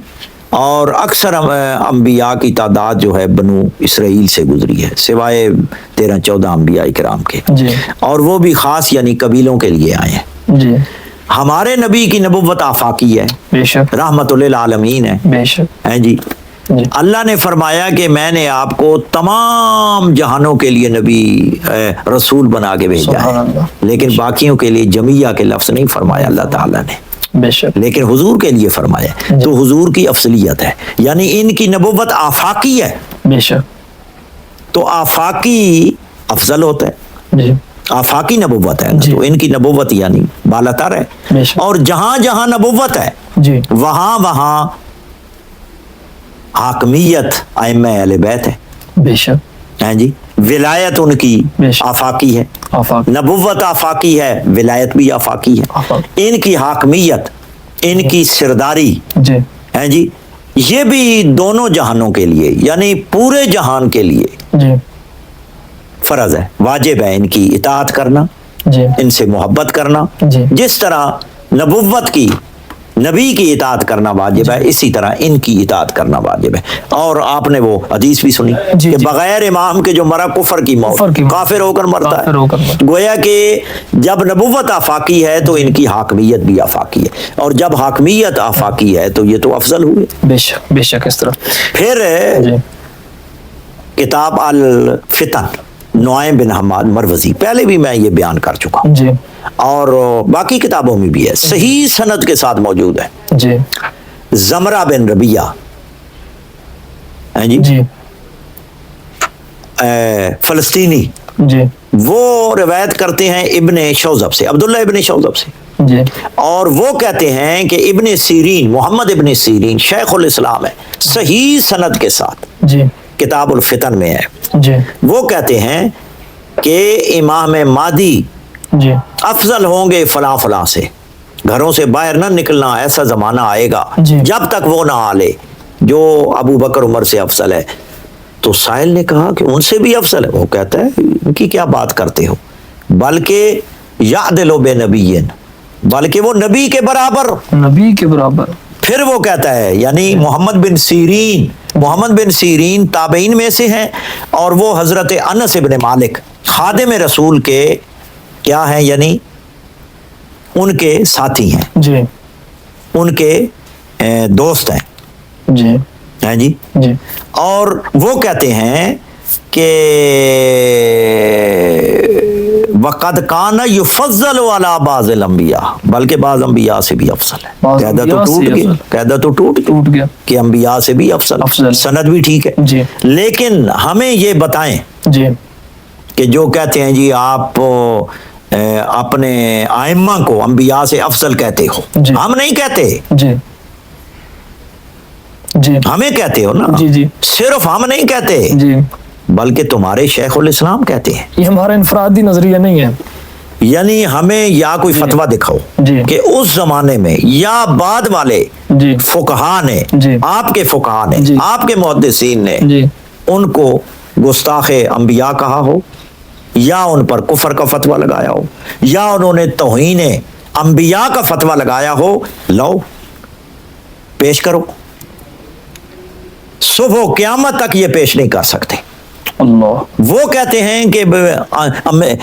اور اکثر انبیاء کی تعداد جو ہے بنو اسرائیل سے گزری ہے، سوائے 13-14 انبیاء کرام کے، جی اور وہ بھی خاص یعنی قبیلوں کے لیے آئے ہیں. جی ہمارے نبی کی نبوت آفاقی ہے، بے شک، رحمت للعالمین ہے بے شک، ہیں جی. جی اللہ نے فرمایا کہ میں نے آپ کو تمام جہانوں کے لیے نبی رسول بنا کے بھیجا سبحان ہے، اللہ، لیکن باقیوں کے لیے جمیہ کے لفظ نہیں فرمایا اللہ تعالیٰ نے، بے شک، لیکن حضور کے لیے فرمایا. تو حضور کی افضلیت ہے، یعنی ان کی نبوت آفاقی ہے، بے شک، تو آفاقی افضل ہوتا ہے، جی آفاقی نبوت ہے نا، جی. تو ان کی نبوت یعنی بالاتر بے ہے. شک. اور جہاں جہاں نبوت ہے جی وہاں وہاں حاکمیت ائمہ اہل بیت ہے بے شک، ہیں جی. ولایت ان کی بے شک. آفاقی ہے، آفاق، نبوت آفاقی ہے، ولایت بھی آفاقی ہے. آفاق. ان کی حاکمیت، ان کی سرداری جی ہیں جی، یہ بھی دونوں جہانوں کے لیے یعنی پورے جہان کے لیے جی فرض ہے، واجب ہے ان کی اطاعت کرنا، جی ان سے محبت کرنا. جی. جس طرح نبوت کی، نبی کی اطاعت کرنا واجب ہے، اسی طرح ان کی اطاعت کرنا واجب ہے. اور آپ نے وہ حدیث بھی سنی جی کہ جی. بغیر امام کے جو مرا کفر کی موت، کفر کی موت، کافر ہو کر مرتا کافر ہو کر ہے. مرتا. گویا کہ جب نبوت آفاقی ہے تو ان کی حاکمیت بھی آفاقی ہے، اور جب حاکمیت آفاقی ہے تو یہ تو افضل ہوئے. بے شک، بے شک، اس طرح، پھر جی کتاب الفتن، نعیم بن حماد مروزی، پہلے بھی میں یہ بیان کر چکا ہوں، جی اور باقی کتابوں میں بھی ہے، صحیح سند کے ساتھ موجود ہے. جی زمرہ بن ربیہ ہیں جی، جی فلسطینی، جی وہ روایت کرتے ہیں ابن شوذب سے، عبداللہ ابن شوذب سے، جی اور وہ کہتے ہیں کہ ابن سیرین، محمد ابن سیرین شیخ الاسلام ہے، صحیح سند کے ساتھ، جی کتاب الفتن میں ہے. جی وہ کہتے ہیں کہ امام مہدی جی افضل ہوں گے فلاں فلاں سے، گھروں سے باہر نہ نکلنا، ایسا زمانہ آئے گا جی. جب تک وہ نہ آ لے جو ابو بکر عمر سے افضل ہے. تو سائل نے کہا کہ ان سے بھی افضل ہے؟ وہ کہتا ہے ان کی کیا بات کرتے ہو، بلکہ یعدل بے نبیین، بلکہ وہ نبی کے برابر. نبی کے برابر. پھر وہ کہتا ہے یعنی محمد بن سیرین، محمد بن سیرین تابعین میں سے ہیں، اور وہ حضرت انس بن مالک خادم رسول کے کیا ہیں، یعنی ان کے ساتھی ہیں، جی ان کے دوست ہیں جی ہیں جی. جی اور وہ کہتے ہیں کہ وقد کان یفضل علی بعض الانبیاء، بلکہ بعض انبیاء سے بھی افضل ہے. بعض قاعدہ تو انبیاء سے ٹوٹ گیا، افضل. قاعدہ تو ٹوٹ ٹوٹ گیا. کہ انبیاء سے بھی افضل، افضل. سند بھی ٹھیک ہے. جی لیکن ہمیں یہ بتائیں جی کہ جو کہتے ہیں جی آپ اپنے ائمہ کو انبیاء سے افضل کہتے ہو، جی. ہم نہیں کہتے، جی جی ہمیں کہتے ہو نا، جی جی صرف ہم نہیں کہتے جی. بلکہ تمہارے شیخ الاسلام کہتے ہیں. یہ ہمارا انفرادی نظریہ نہیں ہے. یعنی ہمیں یا کوئی جی. فتویٰ دکھاؤ جی. کہ اس زمانے میں یا بعد والے جی فقہا نے، جی. آپ کے فقہا نے، جی. آپ کے محدثین نے جی ان کو گستاخ انبیاء کہا ہو، یا ان پر کفر کا فتویٰ لگایا ہو، یا انہوں نے توہین انبیاء کا فتویٰ لگایا ہو، لو پیش کرو. صبح و قیامت تک یہ پیش نہیں کر سکتے. اللہ وہ کہتے ہیں کہ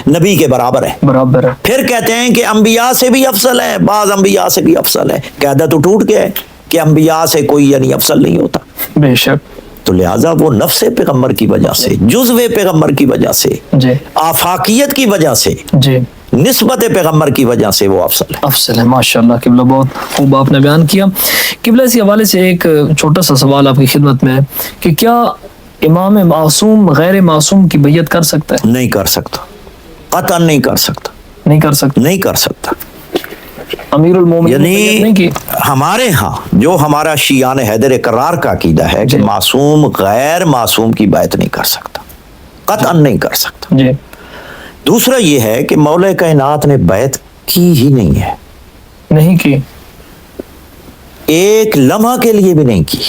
نبی کے برابر ہے، برابر ہے. پھر کہتے ہیں کہ انبیاء سے بھی افضل ہے، بعض انبیاء سے بھی افضل ہے. قاعدہ تو ٹوٹ گیا ہے کہ انبیاء سے کوئی یعنی افضل نہیں ہوتا. بے شک. تو لہٰذا وہ نفس پیغمبر کی وجہ سے، جزو پیغمبر کی وجہ سے، جی آفاقیت کی وجہ سے جی نسبت پیغمبر کی وجہ سے وہ افضل ہے. افضل ہے. ماشاءاللہ قبلہ بہت خوب آپ نے بیان کیا. قبلہ اس کے حوالے سے ایک چھوٹا سا سوال آپ کی خدمت میں ہے کہ کیا امام معصوم غیر معصوم کی بیعت کر سکتا ہے؟ نہیں کر سکتا، قطعاً نہیں کر سکتا، نہیں کر سکتا. نہیں کر سکتا. امیر المومنین نے بیعت نہیں کی. یعنی ہمارے ہاں جو ہمارا شیعان حیدر کرار کا عقیدہ ہے کہ جی. معصوم غیر معصوم کی بیعت نہیں کر سکتا، قطعاً نہیں کر سکتا. جی دوسرا یہ ہے کہ مولا کائنات نے بیعت کی ہی نہیں ہے، نہیں کی. ایک لمحہ کے لیے بھی نہیں کی.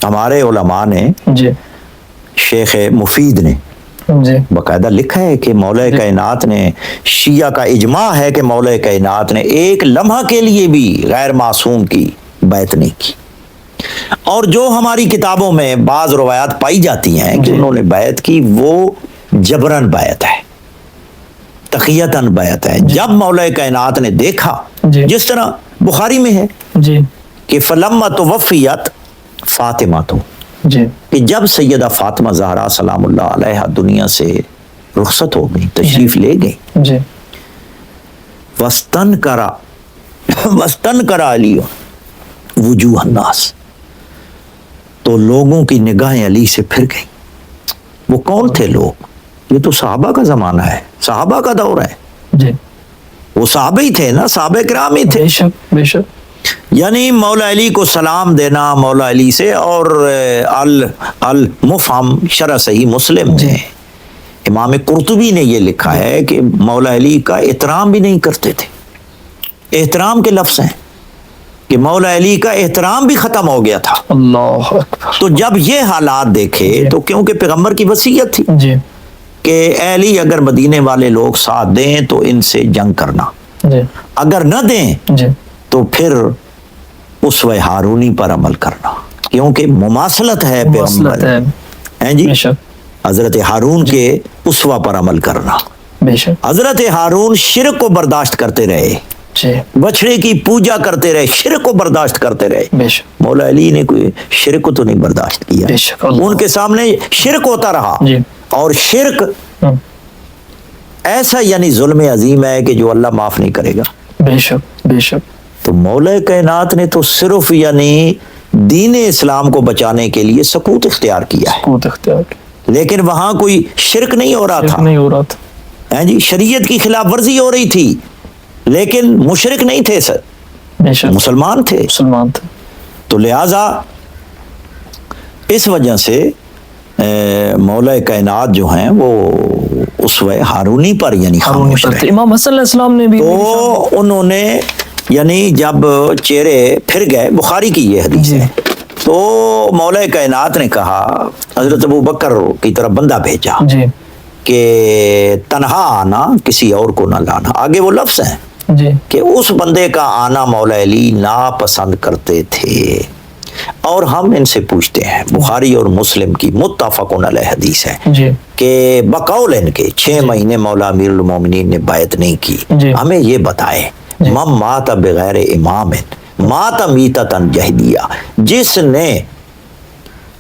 ہمارے علماء نے، جی شیخ مفید نے جی باقاعدہ لکھا ہے کہ مولا کائنات نے، شیعہ کا اجماع ہے کہ مولا کائنات نے ایک لمحہ کے لیے بھی غیر معصوم کی بیعت نہیں کی. اور جو ہماری کتابوں میں بعض روایات پائی جاتی ہیں کہ جی. انہوں نے بیعت کی، وہ جبرن بیعت ہے، تقیتاً بیعت ہے. جب مولا کائنات نے دیکھا، جی. جس طرح بخاری میں ہے جی کہ فلما توفیت فاطمہ تو، جی کہ جب سیدہ فاطمہ زہرا سلام اللہ علیہا دنیا سے رخصت ہو گئی، تشریف لے گئی، جی وستن کرا علی وجوہ الناس، تو لوگوں کی نگاہیں علی سے پھر گئی. وہ کون تھے لوگ؟ یہ تو صحابہ کا زمانہ ہے، صحابہ کا دور ہے. جی وہ صحابہ ہی تھے نا، صحابہ کرام ہی تھے. بے شک بے شک. یعنی مولا علی کو سلام دینا مولا علی سے. اور المفہم شرح صحیح مسلم میں امام قرطبی نے یہ لکھا ہے کہ مولا علی کا احترام بھی نہیں کرتے تھے. احترام کے لفظ ہیں کہ مولا علی کا احترام بھی ختم ہو گیا تھا. اللہ اکبر. تو جب یہ حالات دیکھے تو کیونکہ پیغمبر کی وصیت تھی جی کہ اے علی اگر مدینے والے لوگ ساتھ دیں تو ان سے جنگ کرنا، جی اگر نہ دیں جی تو پھر اسوہ ہارونی پر عمل کرنا، کیونکہ مماثلت ہے مواصلت ہے. پیغمبر ہیں جی. بے شک حضرت ہارون کے اسوہ پر عمل کرنا. بے شک. حضرت ہارون شرک کو برداشت کرتے رہے، جی بچڑے کی پوجا کرتے رہے، شرک کو برداشت کرتے رہے. بے شک مولا علی نے کوئی شرک کو تو نہیں برداشت کیا. بے شک. اللہ. ان کے سامنے شرک ہوتا رہا. جی. اور شرک ایسا یعنی ظلم عظیم ہے کہ جو اللہ معاف نہیں کرے گا. بے شک بے شک. تو مولا کائنات نے تو صرف یعنی دین اسلام کو بچانے کے لیے سکوت اختیار کیا ہے، قوت اختیار کی. لیکن وہاں کوئی شرک نہیں ہو رہا شرک تھا. نہیں ہو رہا تھا. ہیں جی، شریعت کی خلاف ورزی ہو رہی تھی، لیکن مشرک نہیں تھے سر، بے شک مسلمان تھے. مسلمان تھے. تو لہذا اس وجہ سے مولا کائنات جو ہیں وہ اسوہ ہارونی پر یعنی ہارونی خاموش پر رہے. تھے. امام حسن علیہ السلام نے بھی تو انہوں نے یعنی جب چہرے پھر گئے، بخاری کی یہ حدیث جی. ہے، تو مولا کائنات نے کہا، حضرت ابو بکر کی طرف بندہ بھیجا جی کہ تنہا آنا، کسی اور کو نہ لانا. آگے وہ لفظ ہیں جی کہ اس بندے کا آنا مولا علی ناپسند کرتے تھے. اور ہم ان سے پوچھتے ہیں، بخاری اور مسلم کی متفقن علیہ حدیث ہے جی کہ بقول ان کے 6 مہینے مولا امیر المومنین نے بیعت نہیں کی. جی. ہمیں یہ بتائیں، مم مات بغیر امام مات میتۃ جہدیہ، جس نے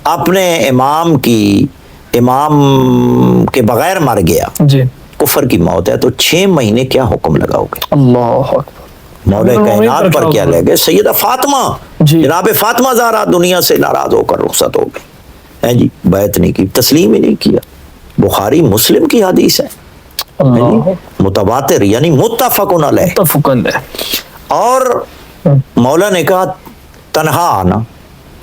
اپنے امام کے بغیر مر گیا، جی کفر کی موت ہے، تو 6 مہینے کیا حکم لگاؤ گے؟ اللہ اکبر. مولا کائنات پر کیا لے گئے؟ سیدہ فاطمہ، جی. جناب فاطمہ زہرا دنیا سے ناراض ہو کر رخصت ہو گئی. ہیں جی، بیعت نہیں کی، تسلیم ہی نہیں کیا. بخاری مسلم کی حدیث ہے، اللہ متواتر یعنی متفقن علیہ. متفقن ہے. اور مولا نے کہا تنہا آنا.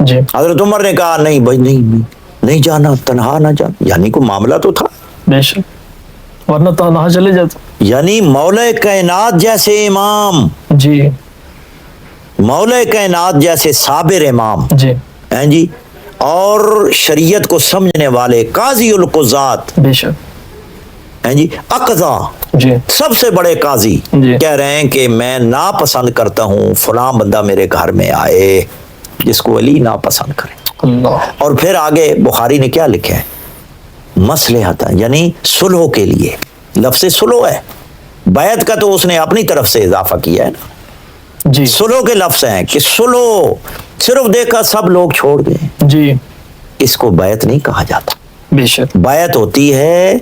جی حضرت عمر نے کہا نہیں بھائی، نہیں جانا، تنہا نہ جانا. یعنی کوئی معاملہ تو تھا، بے شک، ورنہ تو نہ چلے جاتے. یعنی مولا کائنات جیسے امام، جی مولا کائنات جیسے صابر امام، جی ہیں جی، اور شریعت کو سمجھنے والے قاضی القضات، بے شک. ہیں جی، اقضا، جی سب سے بڑے قاضی جی. کہہ رہے ہیں کہ میں ناپسند کرتا ہوں فلاں بندہ میرے گھر میں آئے جس کو علی ناپسند کرے. اللہ. اور پھر آگے بخاری نے کیا لکھا ہے؟ مصلحت، یعنی سلح کے لیے. لفظ سلح ہے، بیعت کا تو اس نے اپنی طرف سے اضافہ کیا ہے نا. جی سلو کے لفظ ہیں کہ سلو، صرف دیکھا سب لوگ چھوڑ گئے، جی اس کو بیعت نہیں کہا جاتا. بے شک. بیعت ہوتی ہے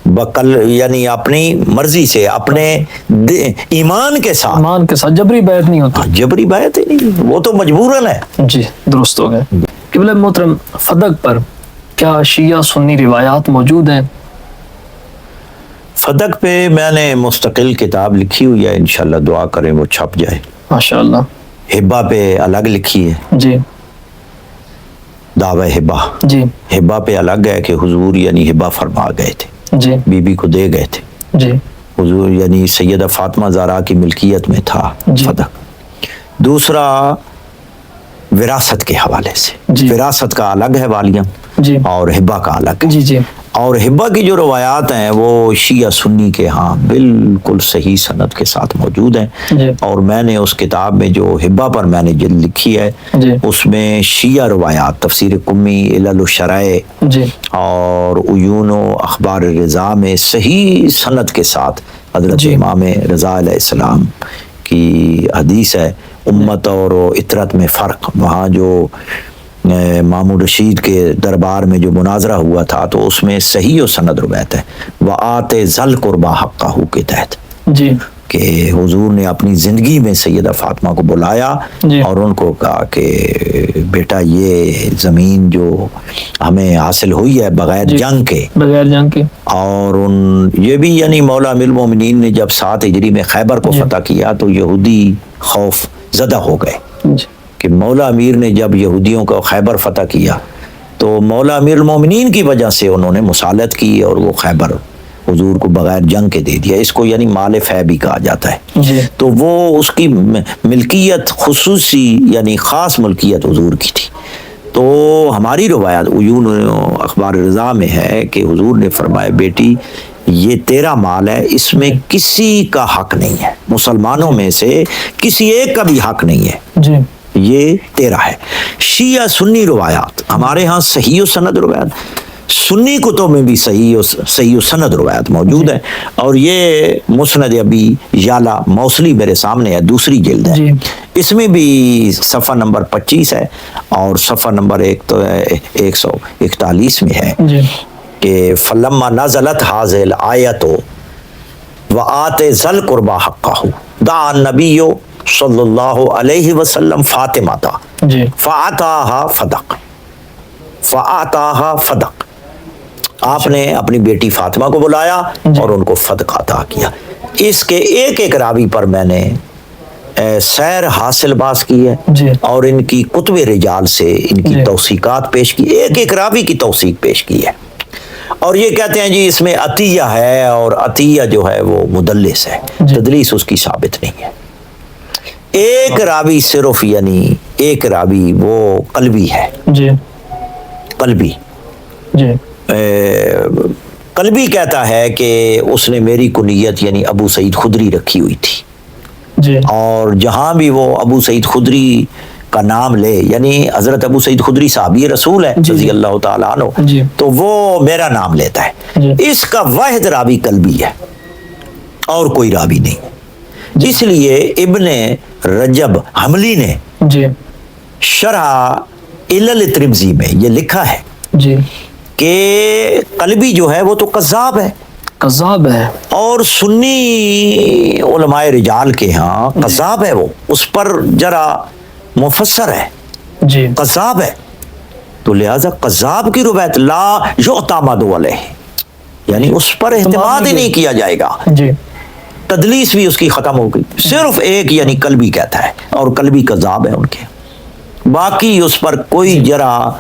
بقل یعنی اپنی مرضی سے اپنے ایمان کے ساتھ. ایمان کے ساتھ جبری بیعت نہیں ہوتی. جبری بیعت ہی نہیں, وہ تو مجبوراً ہے. جی درست ہو گئے. قبلہ محترم فدق پر کیا شیعہ سنی روایات موجود ہیں؟ فدق پہ میں نے مستقل کتاب لکھی ہوئی ہے, انشاءاللہ دعا کریں وہ چھپ جائے. ماشاءاللہ. ہبہ پہ الگ لکھی ہے, جی دعوی ہبہ. جی ہبہ پہ الگ ہے کہ حضور یعنی ہبہ فرما گئے تھے, جی بی بی کو دے گئے تھے. جی حضور یعنی سیدہ فاطمہ زہرا کی ملکیت میں تھا جی. فدق. دوسرا وراثت کے حوالے سے, جی. وراثت کا الگ ہے والیاں, جی اور ہبہ کا الگ ہے. جی جی اور ہبہ کی جو روایات ہیں وہ شیعہ سنی کے ہاں بالکل صحیح سند کے ساتھ موجود ہیں. جی. اور میں نے اس کتاب میں جو ہبہ پر میں نے جلد لکھی ہے, جی. اس میں شیعہ روایات تفسیر قمی, علل الشرائع جی اور عیون و اخبار رضا میں صحیح سند کے ساتھ حضرت جی. امام رضا علیہ السلام کی حدیث ہے, امت اور اطرت میں فرق. وہاں جو مامون رشید کے دربار میں جو مناظرہ ہوا تھا تو اس میں صحیح و سند روایت ہے وَآتِ ذَل قُرْبَى حَقَّهُ کے تحت, جی کہ حضور نے اپنی زندگی میں سیدہ فاطمہ کو بلایا جی. اور ان کو کہا کہ بیٹا یہ زمین جو ہمیں حاصل ہوئی ہے بغیر جی. جنگ کے, بغیر جنگ کے, اور یہ بھی یعنی مولا امیر المومنین نے جب 7 ہجری میں خیبر کو جی. فتح کیا تو یہودی خوف زدہ ہو گئے جی کہ مولا امیر نے جب یہودیوں کو خیبر فتح کیا تو مولا امیر المومنین کی وجہ سے انہوں نے مسالت کی اور وہ خیبر حضور کو بغیر جنگ کے دے دیا. اس کو یعنی مال فے بھی کہا جاتا ہے. جی تو وہ اس کی ملکیت خصوصی یعنی خاص ملکیت حضور کی تھی. تو ہماری روایت عیون اخبار رضا میں ہے کہ حضور نے فرمایا بیٹی یہ تیرا مال ہے, اس میں کسی کا حق نہیں ہے, مسلمانوں میں سے کسی ایک کا بھی حق نہیں ہے, جی یہ تیرا ہے. شیعہ سنی روایات ہمارے ہاں صحیح و سند روایات, سنی کتب میں بھی صحیح و سند روایات موجود ہیں. اور یہ مسند ابی یالا موصلی میرے سامنے ہے, دوسری جلد ہے. جی. اس میں بھی صفحہ نمبر 25 ہے اور صفحہ نمبر 141 میں ہے جی کہ فلما نزلت هذه الآیۃ وآتِ ذل قربى حقہ دعا النبی صلی اللہ علیہ وسلم فاطمہ تا جی فأعطاها فدق فأعطاها فدق. آپ نے اپنی بیٹی فاطمہ کو بلایا اور ان کو فدق عطا کیا. اس کے ایک ایک راوی پر میں نے سیر حاصل باز کی ہے جی. اور ان کی کتب رجال سے ان کی جی. توثیقات پیش کی, ایک ایک راوی کی توثیق پیش کی ہے. اور یہ کہتے ہیں جی اس میں عطیہ ہے, اور عطیہ جو ہے وہ مدلس ہے, جی. تدلیس اس کی ثابت نہیں ہے. ایک راوی صرف یعنی ایک راوی وہ قلبی ہے, جی قلبی جی قلبی کہتا ہے کہ اس نے میری کنیت یعنی ابو سعید خدری رکھی ہوئی تھی, جی اور جہاں بھی وہ ابو سعید خدری کا نام لے یعنی حضرت ابو سعید خدری صحابی رسول ہے جی. رضی اللہ تعالیٰ عنہ, جی. تو وہ میرا نام لیتا ہے. جی. اس کا واحد راوی قلبی ہے اور کوئی راوی نہیں. اس لیے ابن رجب حملی نے جی شرح علل ترمذی میں یہ لکھا ہے جی کہ قلبی جو ہے وہ تو قذاب ہے, قذاب ہے, اور سنی علماء رجال کے ہاں قذاب ہے, وہ اس پر ذرا مفسر ہے, جی قذاب ہے. تو لہذا قذاب کی روایت لا یعتمد علیہ یعنی اس پر اعتماد ہی نہیں کیا جائے گا. جی تدلیس بھی اس کی ختم ہو گئی. صرف ایک یعنی قلبی کہتا ہے اور قلبی قذاب ہے ان کے, باقی اس پر کوئی جرا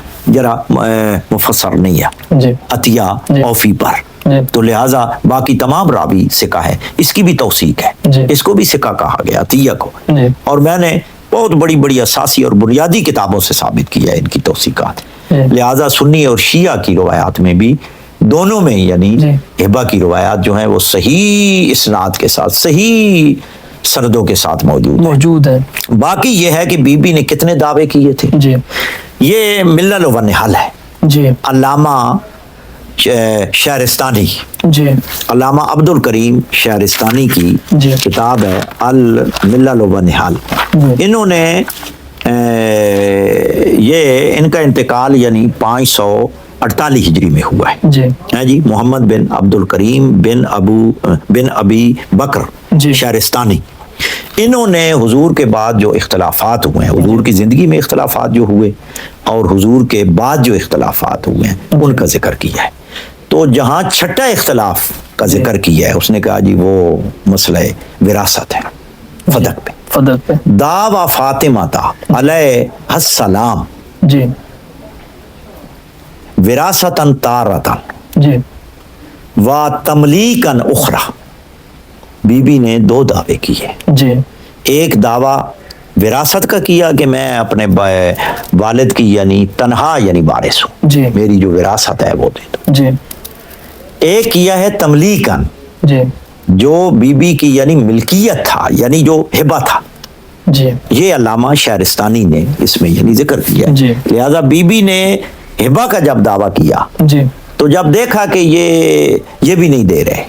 مفسر نہیں ہے جی عطیہ جی. اوفی پر. جی. تو لہٰذا باقی تمام راوی سکہ ہے, اس کی بھی توثیق ہے, جی. اس کو بھی سکہ کہا گیا عطیہ کو. جی. اور میں نے بہت بڑی بڑی اساسی اور بنیادی کتابوں سے ثابت کیا ہے ان کی توثیقات. جی. لہٰذا سنی اور شیعہ کی روایات میں بھی دونوں میں یعنی جی. ہبہ کی روایات جو ہیں وہ صحیح اسناد کے ساتھ صحیح سندوں کے ساتھ موجود ہے. باقی یہ ہے کہ بی بی نے کتنے دعوے کیے تھے. جی یہ ملل و نحل ہے, جی علامہ شہرستانی, جی علامہ عبد الکریم شہرستانی کی جی. کتاب ہے الملل و نحل. جی. انہوں نے یہ ان کا انتقال یعنی 48 ہجری میں ہوا ہے جی جی محمد بن عبد الکریم بن ابی بکر جی شہرستانی، انہوں نے حضور کے بعد جو اختلافات ہوئے ہیں، حضور کی زندگی میں اختلافات جو ہوئے اور حضور کے بعد جو اختلافات ہوئے ہیں ان کا ذکر کیا ہے۔ تو جہاں چھٹا اختلاف کا ذکر کیا ہے اس نے کہا جی وہ مسئلہ وراثت ہے فدق پہ، فدق پہ دعوی فاطمہ تا علیہ السلام جی وراثتاً تارتاً جی و تملیکاً اخرى، بی بی نے 2 دعوے کیے، جی ایک دعویٰ وراثت کا کیا کہ میں اپنے والد کی یعنی تنہا یعنی وارث ہوں، جی میری جو وراثت ہے وہ دے دو۔ جی ایک کیا ہے تملیکاً، جی جو بی بی کی یعنی ملکیت تھا یعنی جو ہبہ تھا، جی یہ علامہ شہرستانی نے اس میں یعنی ذکر کیا ہے۔ جی لہذا بی بی نے ہبہ کا جب دعویٰ کیا جی تو جب دیکھا کہ یہ بھی نہیں دے رہے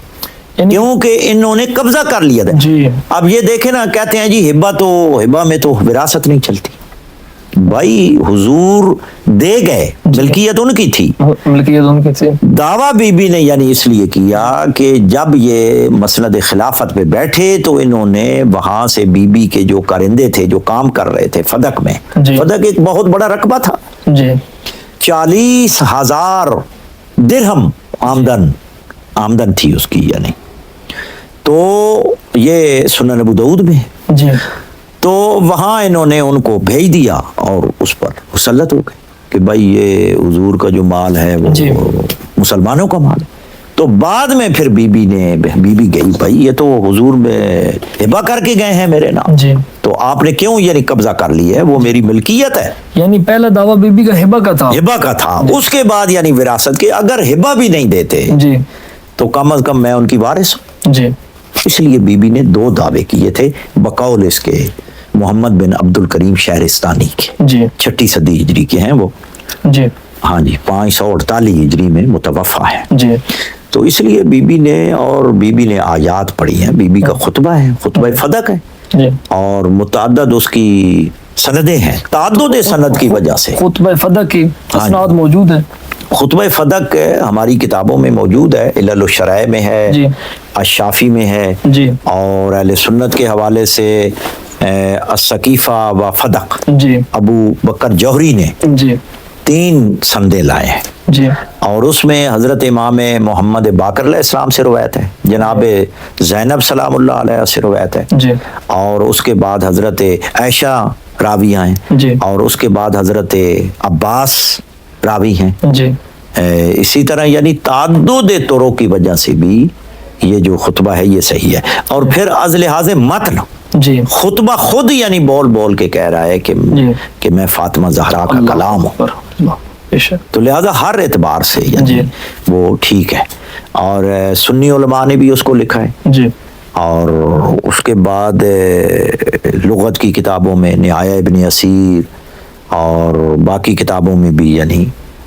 یعنی کیونکہ انہوں نے قبضہ کر لیا تھا۔ جی اب یہ دیکھیں نا، کہتے ہیں جی ہبہ میں تو وراثت نہیں چلتی، بھائی حضور دے گئے، ملکیت ان کی تھی، ملکیت ان کی تھی۔ دعویٰ بی بی نے یعنی اس لیے کیا کہ جب یہ مسند خلافت پہ بیٹھے تو انہوں نے وہاں سے بی بی کے جو کارندے تھے جو کام کر رہے تھے فدق میں، جی فدق ایک بہت بڑا رقبہ تھا، جی 40,000 درہم آمدن تھی اس کی یعنی، تو یہ سنن ابو داؤد میں ہے۔ جی تو وہاں انہوں نے ان کو بھیج دیا اور اس پر مسلط ہو گئے کہ بھائی یہ حضور کا جو مال ہے وہ جی مسلمانوں کا مال ہے۔ تو بعد میں پھر بی بی گئی، بھائی یہ تو حضور میں ہبہ کر کے گئے ہیں میرے نام، جی تو آپ نے کیوں یعنی قبضہ کر لی ہے، وہ میری ملکیت ہے، یعنی پہلا دعویٰ بی بی کا ہبہ کا تھا۔ ہبہ کا تھا، اس کے بعد یعنی وراثت کے اگر ہبہ بھی نہیں دیتے جی تو کم از کم میں ان کی وارث ہوں۔ جی اس لیے بی بی نے 2 دعوے کیے تھے بقول اس کے محمد بن عبد الکریم شہرستانی کے، جی 6 صدی ہجری کے ہیں وہ، جی ہاں جی 548 ہجری میں متوفا ہے۔ جی تو اس لیے بی بی نے آیات پڑھی ہیں، بی بی کا خطبہ ہے، خطبہ فدق ہے، جی اور متعدد اس کی سندیں ہیں، تعدد سند کی وجہ سے خطبہ فدق کی اسناد موجود ہے۔ خطبہ فدق ہماری کتابوں میں موجود ہے، علل الشرائع میں ہے، جی الشافی میں ہے، جی اور اہل سنت کے حوالے سے السقیفہ و فدق، جی ابو بکر جوہری نے جی 3 سندیں لائے ہیں، جی اور اس میں حضرت امام محمد باقر علیہ السلام سے روایت ہے، جناب زینب سلام اللہ علیہ سے روایت ہے، جی اور اس کے بعد حضرت عائشہ راویہ ہیں، جی اور اس کے بعد حضرت عباس راوی ہیں۔ جی اسی طرح یعنی تعدد طرق کی وجہ سے بھی یہ جو خطبہ ہے یہ صحیح ہے، اور پھر از لحاظ متن جی خطبہ خود یعنی بول کے کہہ رہا ہے کہ میں فاطمہ زہرا کا کلام ہوں، بے شک۔ تو لہذا ہر اعتبار سے یعنی جی وہ ٹھیک ہے، اور سنی علماء نے بھی اس کو لکھا ہے، جی اور اس کے بعد لغت کی کتابوں میں نہایہ ابن اسیر اور باقی کتابوں میں بھی یعنی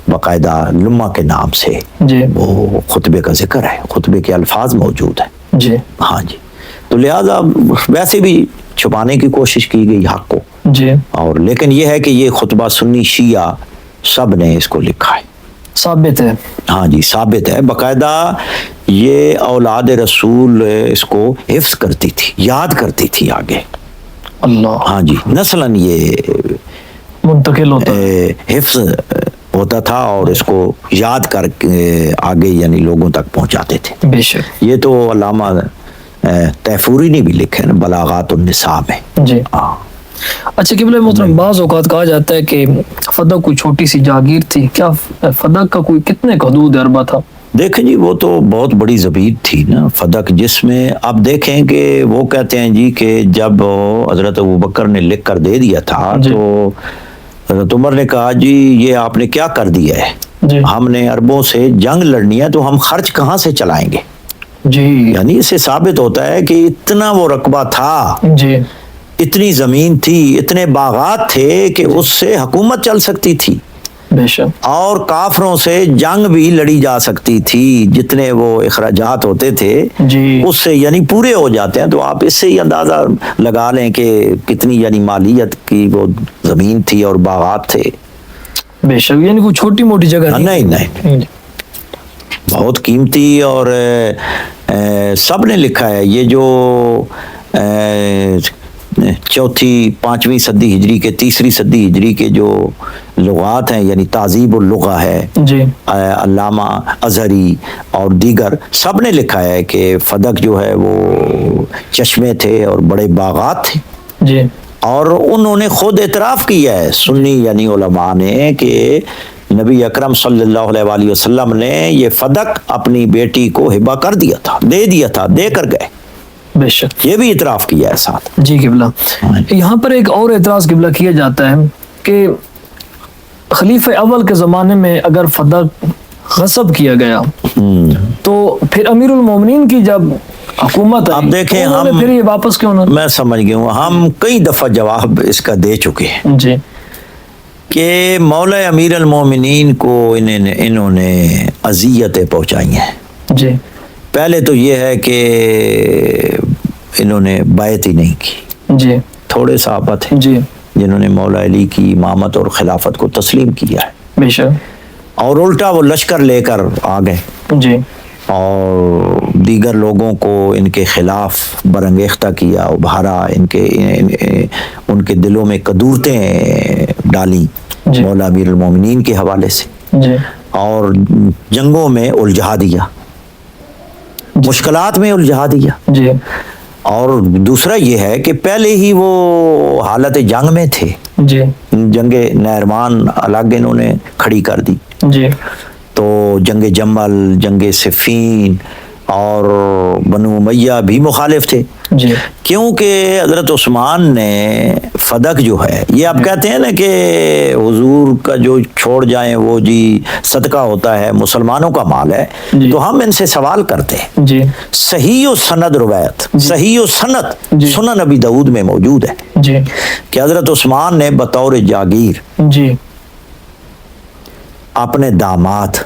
باقاعدہ لمہ کے نام سے جی وہ خطبے کا ذکر ہے، خطبے کے الفاظ موجود ہیں، جی ہاں جی۔ تو لہذا ویسے بھی چھپانے کی کوشش کی گئی حق کو، جی اور لیکن یہ ہے کہ یہ خطبہ سنی شیعہ سب نے اس کو لکھا ہے، ثابت ہے۔ ہاں جی ثابت ہے، باقاعدہ یہ اولاد رسول اس کو حفظ کرتی تھی، یاد کرتی تھی آگے، اللہ ہاں جی نسلاً یہ منتقل ہوتا ہے۔ حفظ ہوتا تھا اور اس کو یاد کر کے آگے یعنی لوگوں تک پہنچاتے تھے۔ بے شک یہ تو علامہ تیفوری نے بھی لکھا ہے نا بلاغات النساء میں۔ جی ہاں اچھا قبلہ محترم، بعض اوقات کہا جاتا ہے کہ فدق کوئی چھوٹی سی جاگیر تھی، کیا فدق کا کوئی کتنے حدود اربا تھا؟ دیکھیں جی وہ تو بہت بڑی زبید تھی نا فدق، جس میں اب دیکھیں کہ وہ کہتے ہیں جی کہ جب حضرت ابوبکر نے لکھ کر دے دیا تھا جی تو حضرت عمر نے کہا جی یہ آپ نے کیا کر دیا ہے، جی ہم نے عربوں سے جنگ لڑنی ہے تو ہم خرچ کہاں سے چلائیں گے، جی یعنی اس سے ثابت ہوتا ہے کہ اتنا وہ رقبہ تھا، جی اتنی زمین تھی، اتنے باغات تھے کہ اس سے حکومت چل سکتی تھی، بے شک اور کافروں سے جنگ بھی لڑی جا سکتی تھی، جتنے وہ اخراجات ہوتے تھے جی اس سے یعنی پورے ہو جاتے ہیں۔ تو آپ اس سے ہی اندازہ لگا لیں کہ کتنی یعنی مالیت کی وہ زمین تھی اور باغات تھے۔ بے شک، یعنی کوئی چھوٹی موٹی جگہ نہیں، بہت قیمتی، اور سب نے لکھا ہے یہ جو چوتھی 5ویں صدی ہجری کے 3ری صدی ہجری کے جو لغات ہیں، یعنی تہذیب اللغہ ہے جی، علامہ ازہری اور دیگر، سب نے لکھا ہے کہ فدق جو ہے وہ چشمے تھے اور بڑے باغات تھے، جی، اور انہوں نے خود اعتراف کیا ہے سنی یعنی علماء نے کہ نبی اکرم صلی اللہ علیہ وآلہ وسلم نے یہ فدق اپنی بیٹی کو ہبہ کر دیا تھا، دے کر گئے، بے شک، یہ بھی اعتراف کیا ہے ساتھ۔ جی قبلہ، یہاں پر ایک اور اعتراض قبلہ کیا جاتا ہے کہ خلیفہ اول کے زمانے میں اگر فدق غصب کیا گیا تو پھر امیر المومنین کی جب حکومت اب دیکھیں، انہوں نے پھر یہ واپس کیوں نہ؟ میں سمجھ گیا ہوں، ہم کئی دفعہ جواب اس کا دے چکے ہیں جی، کہ مولا امیر المومنین کو انہوں نے اذیتیں پہنچائی ہیں۔ جی، پہلے تو یہ ہے کہ انہوں نے بیعت ہی نہیں کی، جی، تھوڑے صحابہ تھے جی، جنہوں نے مولا علی کی امامت اور خلافت کو تسلیم کیا ہے، بے شک، اور الٹا وہ لشکر لے کر آ گئے جی، اور دیگر لوگوں کو ان کے خلاف برانگیختہ کیا، ابھارا، ان کے دلوں میں کدورتیں ڈالی جی، مولا امیر المومنین کے حوالے سے، جی، اور جنگوں میں الجھا دیا، مشکلات میں الجھا دیا۔ جی، اور دوسرا یہ ہے کہ پہلے ہی وہ حالت جنگ میں تھے، جی، جنگ نہروان الگ انہوں نے کھڑی کر دی، جی، تو جنگ جمل، جنگ صفین اور بنو امیہ بھی مخالف تھے، جی، کیونکہ حضرت عثمان نے فدق جو ہے، یہ آپ کہتے ہیں نا کہ حضور کا جو چھوڑ جائیں وہ جی صدقہ ہوتا ہے، مسلمانوں کا مال ہے، جی، تو ہم ان سے سوال کرتے ہیں، جی، صحیح و سند روایت، صحیح و سند جی، سنن نبی داؤد میں موجود ہے جی، کہ حضرت عثمان نے بطور جاگیر جی، اپنے داماد،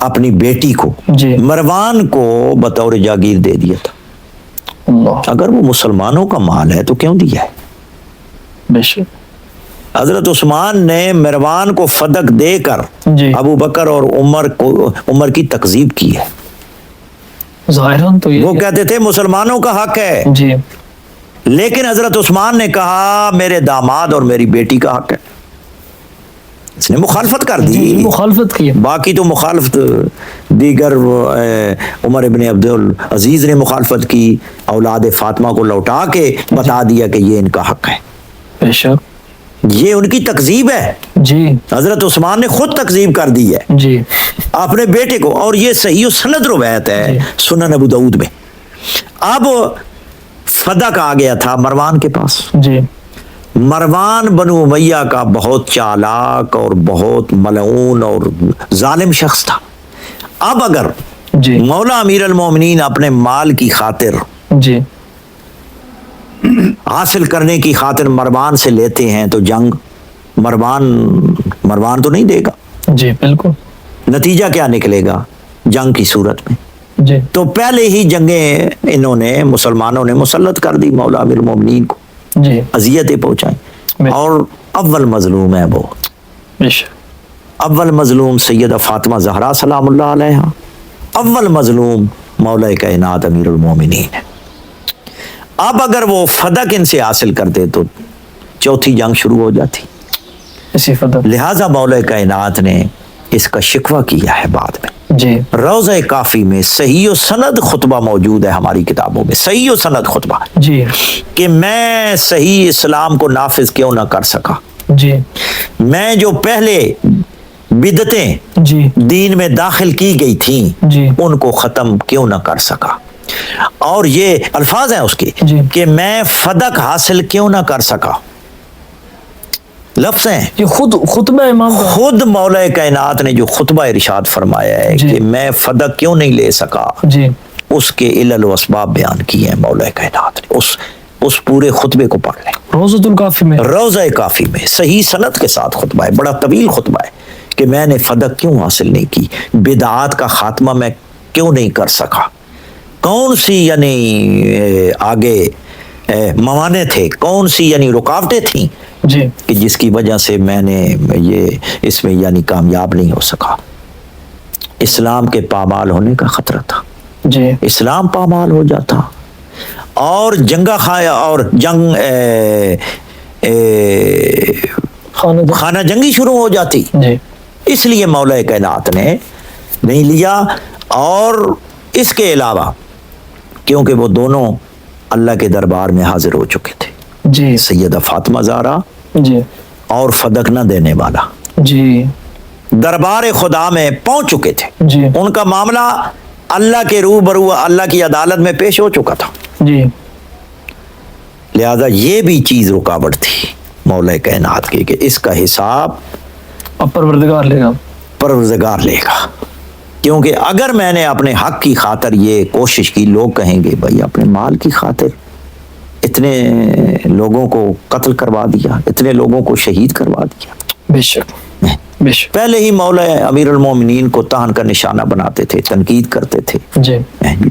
اپنی بیٹی کو، جی، مروان کو بطور جاگیر دے دیا تھا۔ اللہ، اگر وہ مسلمانوں کا مال ہے تو کیوں دیا ہے؟ بے شک، حضرت عثمان نے مروان کو فدق دے کر جی، ابو بکر اور عمر کی تکذیب کی ہے۔ ظاہراً تو یہ وہ کہتے تھے مسلمانوں کا حق ہے، جی، لیکن حضرت عثمان نے کہا میرے داماد اور میری بیٹی کا حق ہے، اس نے مخالفت کر جی، دی۔ مخالفت کی، باقی تو مخالفت دیگر عمر ابن عبد العزیز نے مخالفت کی، اولاد فاطمہ کو لوٹا کے بتا دیا کہ یہ ان کا حق ہے، بے شک، یہ ان کی تکذیب ہے۔ جی، حضرت عثمان نے خود تکذیب کر دی ہے جی، اپنے بیٹے کو، اور یہ صحیح و سند روایت ہے جی، سنن ابو داؤد میں۔ اب فدق آ گیا تھا مروان کے پاس۔ جی، مروان بنو امیہ کا بہت چالاک اور بہت ملعون اور ظالم شخص تھا۔ اب اگر جی، مولا امیر المومنین اپنے مال کی خاطر، جی، حاصل کرنے کی خاطر مروان سے لیتے ہیں تو جنگ مروان تو نہیں دے گا، جی، بالکل، نتیجہ کیا نکلے گا جنگ کی صورت میں؟ جی، تو پہلے ہی جنگیں انہوں نے مسلمانوں نے مسلط کر دی مولا امیر المومنین کو، جی، اذیتیں پہنچائیں، اور اول مظلوم ہے وہ، بے شک، اول مظلوم سیدہ فاطمہ زہرا سلام اللہ علیہا، اول مظلوم مولا کائنات امیر المومنین ہے۔ اب اگر وہ فدق ان سے حاصل کرتے تو چوتھی جنگ شروع ہو جاتی، اسی فدق، لہٰذا مولا کائنات نے اس کا شکوہ کیا ہے بعد میں۔ جی، روضہ کافی میں صحیح و سند خطبہ موجود ہے ہماری کتابوں میں، صحیح و سند خطبہ، جی، کہ میں صحیح اسلام کو نافذ کیوں نہ کر سکا، جی، میں جو پہلے بدعتیں جی، دین میں داخل کی گئی تھیں جی، ان کو ختم کیوں نہ کر سکا، اور یہ الفاظ ہیں اس کے جی، کہ میں فدق حاصل کیوں نہ کر سکا، لفظ ہیں، یہ خود خطبہ امام کا، خود مولا کائنات نے جو خطبہ ارشاد فرمایا ہے جی، کہ میں فدق کیوں نہیں لے سکا، جی، اس کے علل و اسباب بیان کیے ہیں مولا کائنات نے، اس پورے خطبے کو پڑھ لیں، روضۃ الکافی میں، روضہ کافی میں صحیح سند کے ساتھ خطبہ ہے، بڑا طویل خطبہ ہے کہ میں نے فدق کیوں حاصل نہیں کی، بدعات کا خاتمہ میں کیوں نہیں کر سکا، کون سی یعنی آگے موانع تھے، کون سی یعنی رکاوٹیں تھیں جی کہ جس کی وجہ سے میں نے یہ اس میں یعنی کامیاب نہیں ہو سکا. اسلام کے پامال ہونے کا خطرہ تھا. جی اسلام پامال ہو جاتا اور جنگ خانہ جنگی شروع ہو جاتی. جی اس لیے مولا کائنات نے نہیں لیا. اور اس کے علاوہ کیونکہ وہ دونوں اللہ کے دربار میں حاضر ہو چکے تھے, جی سیدہ فاطمہ زہرا جی اور فدق نہ دینے والا جی دربار خدا میں پہنچ چکے تھے. جی ان کا معاملہ اللہ کے روبرو اللہ کی عدالت میں پیش ہو چکا تھا. جی لہذا یہ بھی چیز رکاوٹ تھی مولا کائنات کی کہ اس کا حساب اب پروردگار لے گا. پروردگار لے گا. کیونکہ اگر میں نے اپنے حق کی خاطر یہ کوشش کی, لوگ کہیں گے بھائی اپنے مال کی خاطر اتنے لوگوں کو قتل کروا دیا, اتنے لوگوں کو شہید کروا دیا. بے شک بے شک. پہلے ہی مولا امیر المومنین کو تہن کا نشانہ بناتے تھے, تنقید کرتے تھے. جی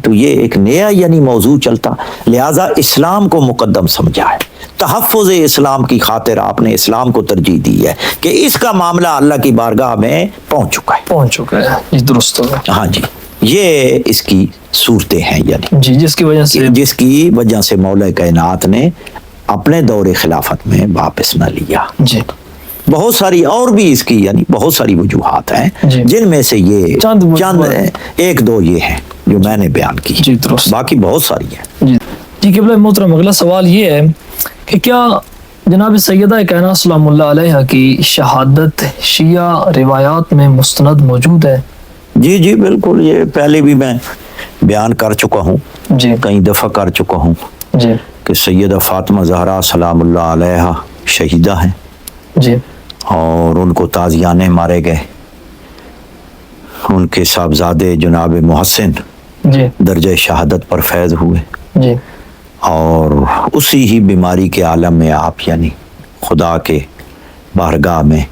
تو یہ ایک نیا یعنی موضوع چلتا. لہذا اسلام کو مقدم سمجھا ہے, تحفظ اسلام کی خاطر آپ نے اسلام کو ترجیح دی ہے کہ اس کا معاملہ اللہ کی بارگاہ میں پہنچ چکا ہے. جی درست ہوگا. ہاں جی, یہ اس کی صورتیں ہیں یعنی جی جس کی وجہ سے مولا کائنات نے اپنے دور خلافت میں واپس نہ لیا. جی بہت ساری اور بھی اس کی یعنی بہت ساری وجوہات ہیں, جی. جن میں سے یہ چند ایک دو یہ ہیں جو میں نے بیان کی. جی درست. باقی بہت ساری ہیں. جی جی قبلہ محترم, اگلا سوال یہ ہے کہ کیا جناب سیدہ کائنات سلام اللہ علیہ کی شہادت شیعہ روایات میں مستند موجود ہے؟ جی جی بالکل, یہ پہلے بھی میں بیان کر چکا ہوں, جی کئی دفعہ کر چکا ہوں جی کہ سیدہ فاطمہ زہرا سلام اللہ علیہ شہیدہ ہیں جی اور ان کو تازیانے مارے گئے. ان کے صاحبزادے جناب محسن جی درجہ شہادت پر فیض ہوئے جی اور اسی ہی بیماری کے عالم میں آپ یعنی خدا کے بارگاہ میں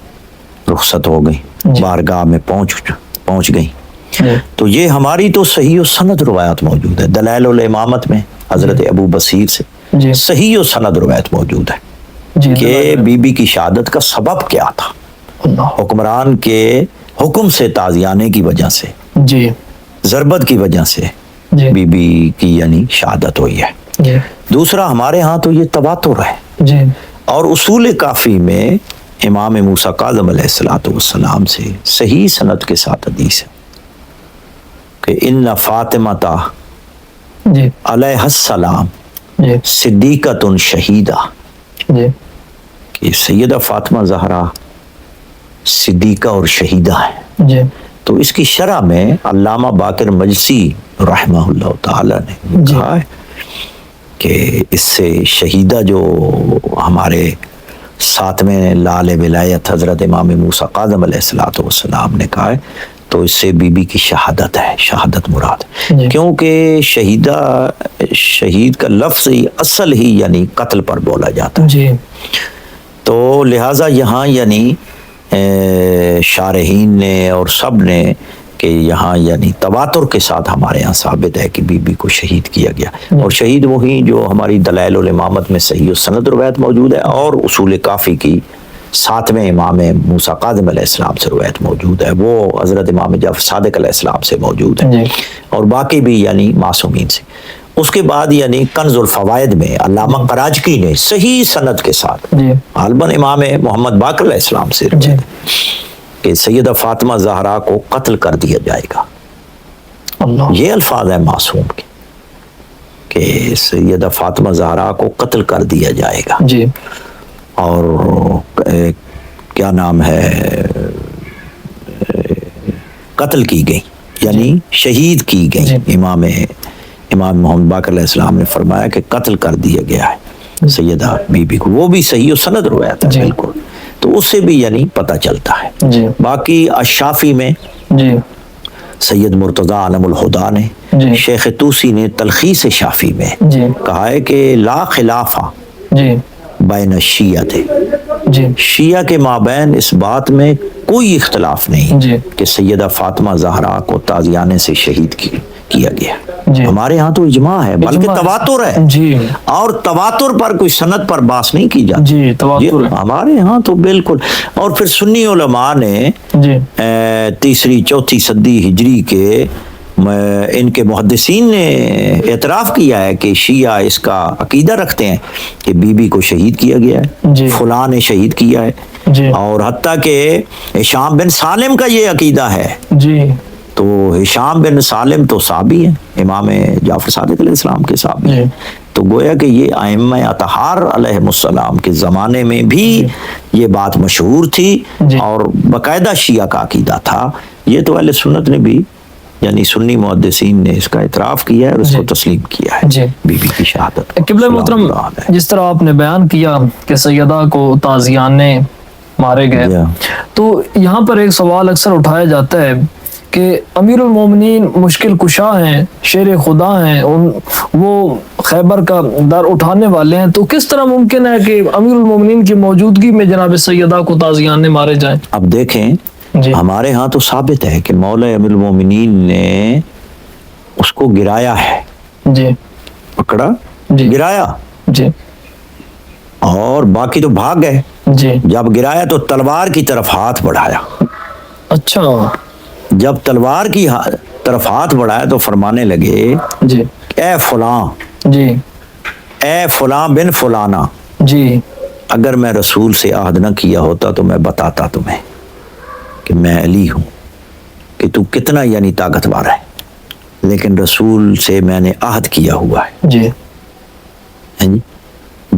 رخصت ہو گئی, جی. بارگاہ میں پہنچ گئی. جی تو یہ ہماری تو صحیح و سند روایت موجود ہے. دلائل الامامت میں حضرت ابو بصیر سے جی صحیح و سند روایت موجود ہے جی کہ بی بی کی شہادت کا سبب کیا تھا. اللہ. حکمران کے حکم سے تازیانے کی وجہ سے, جی ضربت کی وجہ سے جی بی بی کی یعنی شہادت ہوئی ہے. جی دوسرا ہمارے ہاں تو یہ تواتر ہے جی اور اصول کافی میں امام موسیٰ کاظم علیہ السلام سے صحیح سند کے ساتھ حدیث ہے کہ ان فاطمہ جی علیہ السلام جی صدیقۃ شہیدہ, جی کہ سیدہ فاطمہ زہرا صدیقہ اور شہیدہ ہے. جی تو اس کی شرح میں علامہ باقر مجلسی رحمہ اللہ تعالی نے جی. کہا ہے کہ اس سے شہیدہ جو ہمارے ساتویں لال ولایت حضرت امام موسیٰ کاظم علیہ السلام نے کہا ہے, تو اس سے بی بی کی شہادت ہے, شہادت مراد. جی. کیونکہ شہید کا لفظ ہی اصل ہی یعنی قتل پر بولا جاتا ہے. جی تو لہٰذا یہاں یعنی شارحین نے اور سب نے کہ یہاں یعنی تواتر کے ساتھ ہمارے یہاں ثابت ہے کہ بی بی کو شہید کیا گیا. اور شہید وہی جو ہماری دلائل الامامت میں صحیح و سند روایت موجود ہے اور اصول کافی کی ساتویں امام موسیٰ کاظم علیہ السلام سے روایت موجود ہے, وہ حضرت امام جعفر صادق علیہ السلام سے موجود ہے. جی. اور باقی بھی یعنی معصومین سے. اس کے بعد یعنی کنز الفوائد میں علامہ قراجکی نے صحیح سند کے ساتھ جی غالباً امام محمد باقر علیہ السلام سے جی کہ سیدہ فاطمہ زہرا کو قتل کر دیا جائے گا. اللہ. یہ الفاظ ہیں معصوم کے کہ سیدہ فاطمہ زہرا کو قتل کر دیا جائے گا. جی اور کیا نام ہے, قتل کی گئی یعنی شہید کی گئی. جی. امام محمد باقر علیہ السلام نے فرمایا کہ قتل کر دیا گیا ہے سیدہ بی بی کو. وہ بھی صحیح و سند روایت ہے. جی. بالکل. تو اس سے بھی یعنی پتہ چلتا ہے. جی باقی الشافی میں جی سید مرتضی علم الہدا نے, جی. شیخ طوسی نے تلخیص شافی میں جی کہا ہے کہ لا خلافہ جی بین الشیعہ تھے, جی شیعہ کے مابین اس بات میں کوئی اختلاف نہیں جی. کہ سیدہ فاطمہ زہرا کو تازیانے سے شہید کیا گیا. جی ہمارے ہاں تو اجماع ہے بلکہ اجماع ہے۔ تواتر ہے، جی اور تواتر پر کوئی سند پر بحث نہیں کی جاتی، جی تواتر ہے۔ ہمارے ہاں تو بالکل۔ اور پھر سنی علماء نے جی تیسری چوتھی صدی ہجری کے ان کے محدثین نے اعتراف کیا ہے کہ شیعہ اس کا عقیدہ رکھتے ہیں کہ بی بی کو شہید کیا گیا ہے، جی فلاں نے شہید کیا ہے، جی اور حتیٰ کہ ہشام بن سالم کا یہ عقیدہ ہے۔ جی تو ہشام بن سالم تو صحابی ہیں، امام جعفر صادق علیہ السلام کے صحابی ہیں، تو گویا کہ یہ ائمہ اطہار علیہ السلام کے زمانے میں بھی یہ بات مشہور تھی اور باقاعدہ شیعہ کا عقیدہ تھا۔ یہ تو اہل سنت نے بھی، یعنی سنی محدثین نے اس کا اعتراف کیا ہے اور اس کو تسلیم کیا ہے، جی بی بی کی شہادت۔ قبلہ محترم، جس طرح آپ نے بیان کیا کہ سیدہ کو تازیانے مارے گئے، تو یہاں پر ایک سوال اکثر اٹھایا جاتا ہے کہ امیر المومنین مشکل کشا ہیں، شیر خدا ہیں، وہ خیبر کا در اٹھانے والے ہیں، تو کس طرح ممکن ہے کہ امیر المومنین کی موجودگی میں جناب سیدہ کو تازیانے مارے جائیں؟ اب دیکھیں جی ہمارے ہاں تو ثابت ہے کہ مولا امیر المومنین نے اس کو گرایا ہے، جی پکڑا، جی گرایا، جی اور باقی تو بھاگ گئے۔ جی جب گرایا تو تلوار کی طرف ہاتھ بڑھایا، اچھا جب تلوار کی طرف ہاتھ بڑھایا تو فرمانے لگے جی اے فلاں، جی اے فلاں بن فلانا، جی اگر میں رسول سے عہد نہ کیا ہوتا تو میں بتاتا تمہیں کہ میں علی ہوں، کہ تو کتنا یعنی طاقتور ہے، لیکن رسول سے میں نے عہد کیا ہوا ہے۔ جی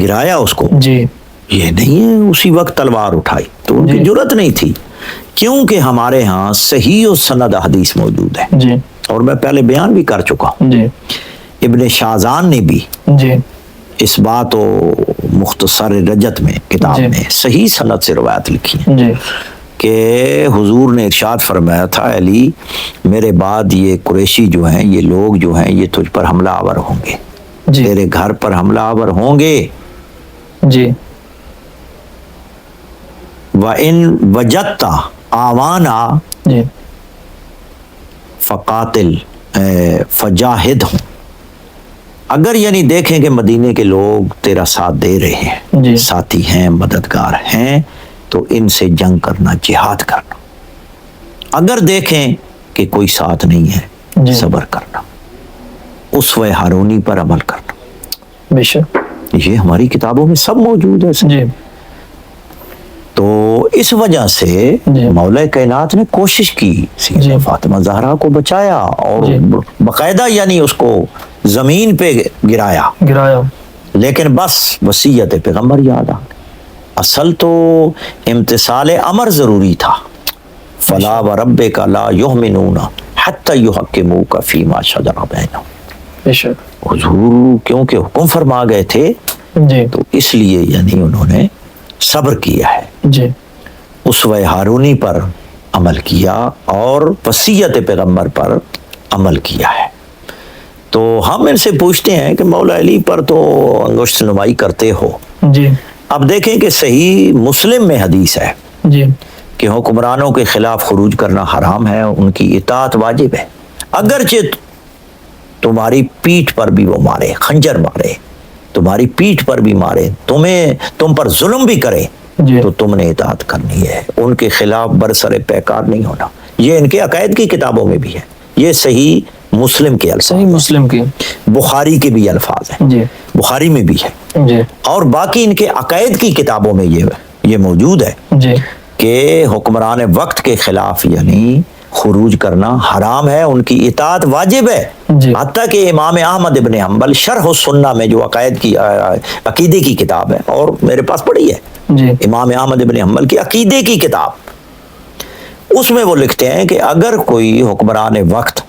گرایا اس کو، جی یہ نہیں ہے اسی وقت تلوار اٹھائی، تو ان کی جرت نہیں تھی، کیونکہ ہمارے ہاں صحیح و سند حدیث موجود ہے، جی اور میں پہلے بیان بھی کر چکا ہوں۔ جی ابن شازان نے بھی جی اس بات و مختصر رجت میں کتاب میں صحیح سند سے روایت لکھی ہے جی کہ حضور نے ارشاد فرمایا تھا علی میرے بعد یہ قریشی جو ہیں، یہ لوگ جو ہیں، یہ تجھ پر حملہ آور ہوں گے، جی تیرے گھر پر حملہ آور ہوں گے، جی وَإِن وَجَدْتَ آوَانَا جی فقاتل فجاہد ہوں، اگر یعنی دیکھیں کہ مدینے کے لوگ تیرا ساتھ دے رہے ہیں، جی ساتھی ہیں، مددگار ہیں، تو ان سے جنگ کرنا، جہاد کرنا، اگر دیکھیں کہ کوئی ساتھ نہیں ہے، جی صبر کرنا، اسوہ ہارونی پر عمل کرنا۔ بے شک یہ ہماری کتابوں میں سب موجود ہے۔ جی تو اس وجہ سے جی مولا کائنات نے کوشش کی سیدہ فاطمہ زہرا کو بچایا، اور باقاعدہ یعنی اس کو زمین پہ گرایا، لیکن بس وصیت پیغمبر یاد آ گئی۔ اصل تو امتثال امر ضروری تھا، فلا وربک لا یؤمنون حتی یحکموک فیما شجر بینہم، بے شک حضور کیونکہ حکم فرما گئے تھے جی تو اس لیے یعنی انہوں نے صبر کیا ہے، جی اسوہ ہارونی پر عمل کیا اور وصیت پیغمبر پر عمل کیا ہے۔ تو ہم ان سے پوچھتے ہیں کہ مولا علی پر تو انگشت نمائی کرتے ہو، جی اب دیکھیں کہ صحیح مسلم میں حدیث ہے جی کہ حکمرانوں کے خلاف خروج کرنا حرام ہے، ان کی اطاعت واجب ہے، اگرچہ تمہاری پیٹھ پر بھی وہ مارے، خنجر مارے، تمہاری پیٹھ پر بھی مارے، تم پر ظلم بھی کرے، تو تم نے اطاعت کرنی ہے، ان کے خلاف برسر پیکار نہیں ہونا۔ یہ ان کے عقائد کی کتابوں میں بھی ہے، یہ صحیح مسلم کے الفاظ، صحیح مسلم کے، بخاری کے بھی الفاظ ہیں، جی بخاری میں بھی ہے، جی اور باقی ان کے عقائد کی کتابوں میں یہ موجود ہے جی کہ حکمران وقت کے خلاف یعنی خروج کرنا حرام ہے، ان کی اطاعت واجب ہے۔ حتیٰ کہ امام احمد ابن حنبل شرح السنہ میں جو عقیدے کی کتاب ہے، اور میرے پاس پڑھی ہے، امام احمد ابن حنبل کی عقیدے کی کتاب، اس میں وہ لکھتے ہیں کہ اگر کوئی حکمران وقت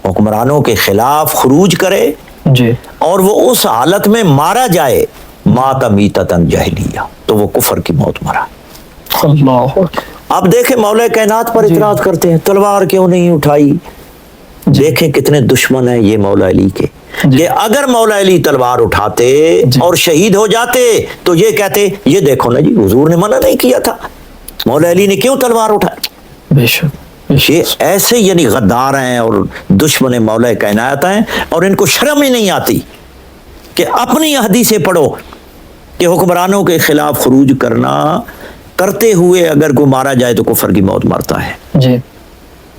حکمرانوں کے خلاف خروج کرے اور وہ اس حالت میں مارا جائے مات میتتن جہلیہ، تو وہ کفر کی موت مرا۔ اللہ، اب دیکھیں مولا کائنات پر اعتراض کرتے ہیں، تلوار کیوں نہیں اٹھائی؟ دیکھیں کتنے دشمن ہیں یہ مولا علی کے، کہ اگر مولا علی تلوار اٹھاتے اور شہید ہو جاتے تو یہ کہتے یہ دیکھو نا جی حضور نے منع نہیں کیا تھا، مولا علی نے کیوں تلوار اٹھائی؟ بے شک یہ ایسے یعنی غدار ہیں اور دشمن مولا کائنات ہیں، اور ان کو شرم ہی نہیں آتی کہ اپنی حدیثیں پڑھو کہ حکمرانوں کے خلاف خروج کرتے ہوئے اگر کوئی مارا جائے تو کفر کی موت مرتا ہے، جی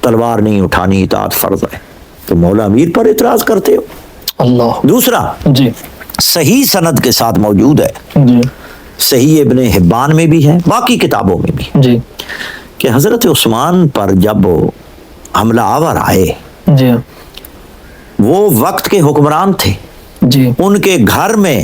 تلوار نہیں اٹھانی، اطاعت فرض ہے، تو مولا امیر پر اعتراض کرتے ہو۔ اللہ، دوسرا جی صحیح سند کے ساتھ موجود ہے، جی صحیح ابن حبان میں بھی ہے، باقی کتابوں میں بھی، جی کہ حضرت عثمان پر جب حملہ آور آئے، جی وہ وقت کے حکمران تھے، جی ان کے گھر میں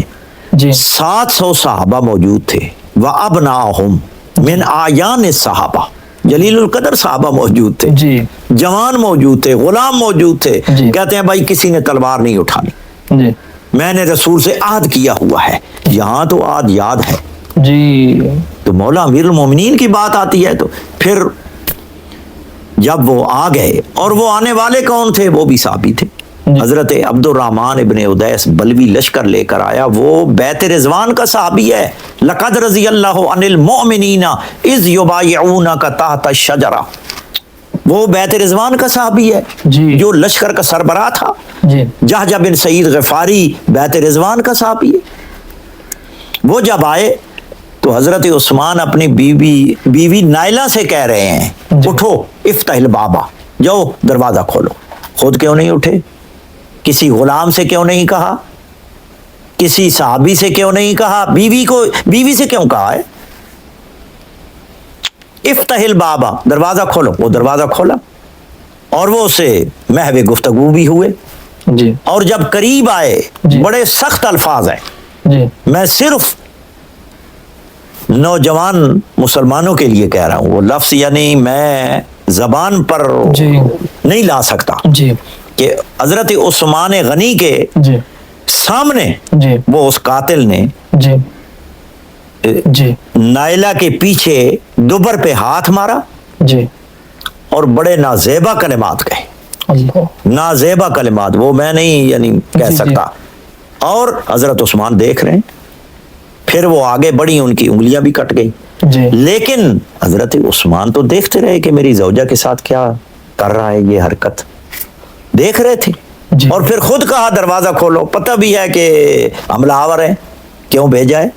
جی 700 صحابہ موجود تھے، وَأَبْنَاهُمْ مِنْ أَعْيَانِ الصَّحَابَہ، جلیل القدر صحابہ موجود تھے، جی جوان موجود تھے، غلام موجود تھے، جی کہتے ہیں بھائی کسی نے تلوار نہیں اٹھانی، جی میں نے رسول سے عہد کیا ہوا ہے، یہاں تو عہد یاد ہے، جی تو مولا امیر المومنین کی بات آتی ہے، تو پھر جب وہ آ گئے، اور وہ آنے والے کون تھے؟ وہ بھی صحابی تھے، حضرت عبد الرحمن ابن ادیس بلوی لشکر لے کر آیا، وہ بیت رضوان کا صحابی ہے، لقد رضی اللہ عن المؤمنین اذ یبایعونک تحت الشجرہ، وہ بیت رضوان کا صحابی ہے جی جو لشکر کا سربراہ تھا، جی جہجہ بن سعید غفاری بیت رضوان کا صحابی ہے۔ وہ جب آئے تو حضرت عثمان اپنی بیوی نائلہ سے کہہ رہے ہیں جی اٹھو افتح البابا، جاؤ دروازہ کھولو، خود کیوں نہیں اٹھے؟ کسی غلام سے کیوں نہیں کہا؟ کسی صحابی سے کیوں نہیں کہا؟ بیوی سے کیوں کہا ہے؟ افتح البابا، دروازہ کھولو، وہ دروازہ کھولا، اور وہ اسے محو گفتگو بھی ہوئے، جی اور جب قریب آئے جی بڑے سخت الفاظ ہیں، جی میں صرف نوجوان مسلمانوں کے لیے کہہ رہا ہوں، وہ لفظ یعنی میں زبان پر جی نہیں لا سکتا، جی کہ حضرت عثمان غنی کے جی سامنے جی وہ اس قاتل نے جی جی نائلہ کے پیچھے دوبر پہ ہاتھ مارا، جی اور بڑے نازیبا کلمات کہے، اللہ، نازیبا کلمات، وہ میں نہیں یعنی کہہ جی جی سکتا، اور حضرت عثمان دیکھ رہے ہیں، پھر وہ آگے بڑھی، ان کی انگلیاں بھی کٹ گئی، جی لیکن حضرت عثمان تو دیکھتے رہے کہ میری زوجہ کے ساتھ کیا کر رہا ہے، یہ حرکت دیکھ رہے تھے، جی اور پھر خود کہا دروازہ کھولو، پتہ بھی ہے کہ حملہ آور ہے، کیوں بھیجا ہے؟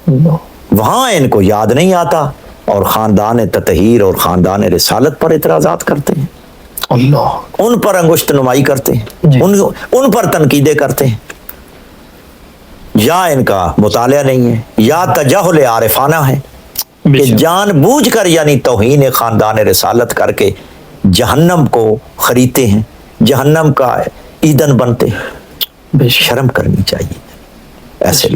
اللہ، وہاں ان کو یاد نہیں آتا، اور خاندان تطہیر اور خاندان رسالت پر اعتراضات کرتے ہیں، اللہ، ان پر انگشت نمائی کرتے ہیں، جی ان پر تنقیدیں کرتے ہیں، یا ان کا مطالعہ نہیں ہے، یا تجاہل عارفانہ ہے، بے کہ شک، جان بوجھ کر یعنی توہین خاندان رسالت کر کے جہنم کو خریدتے ہیں، جہنم کا ایندھن بنتے ہیں، بے شک۔ شرم کرنی چاہیے ایسے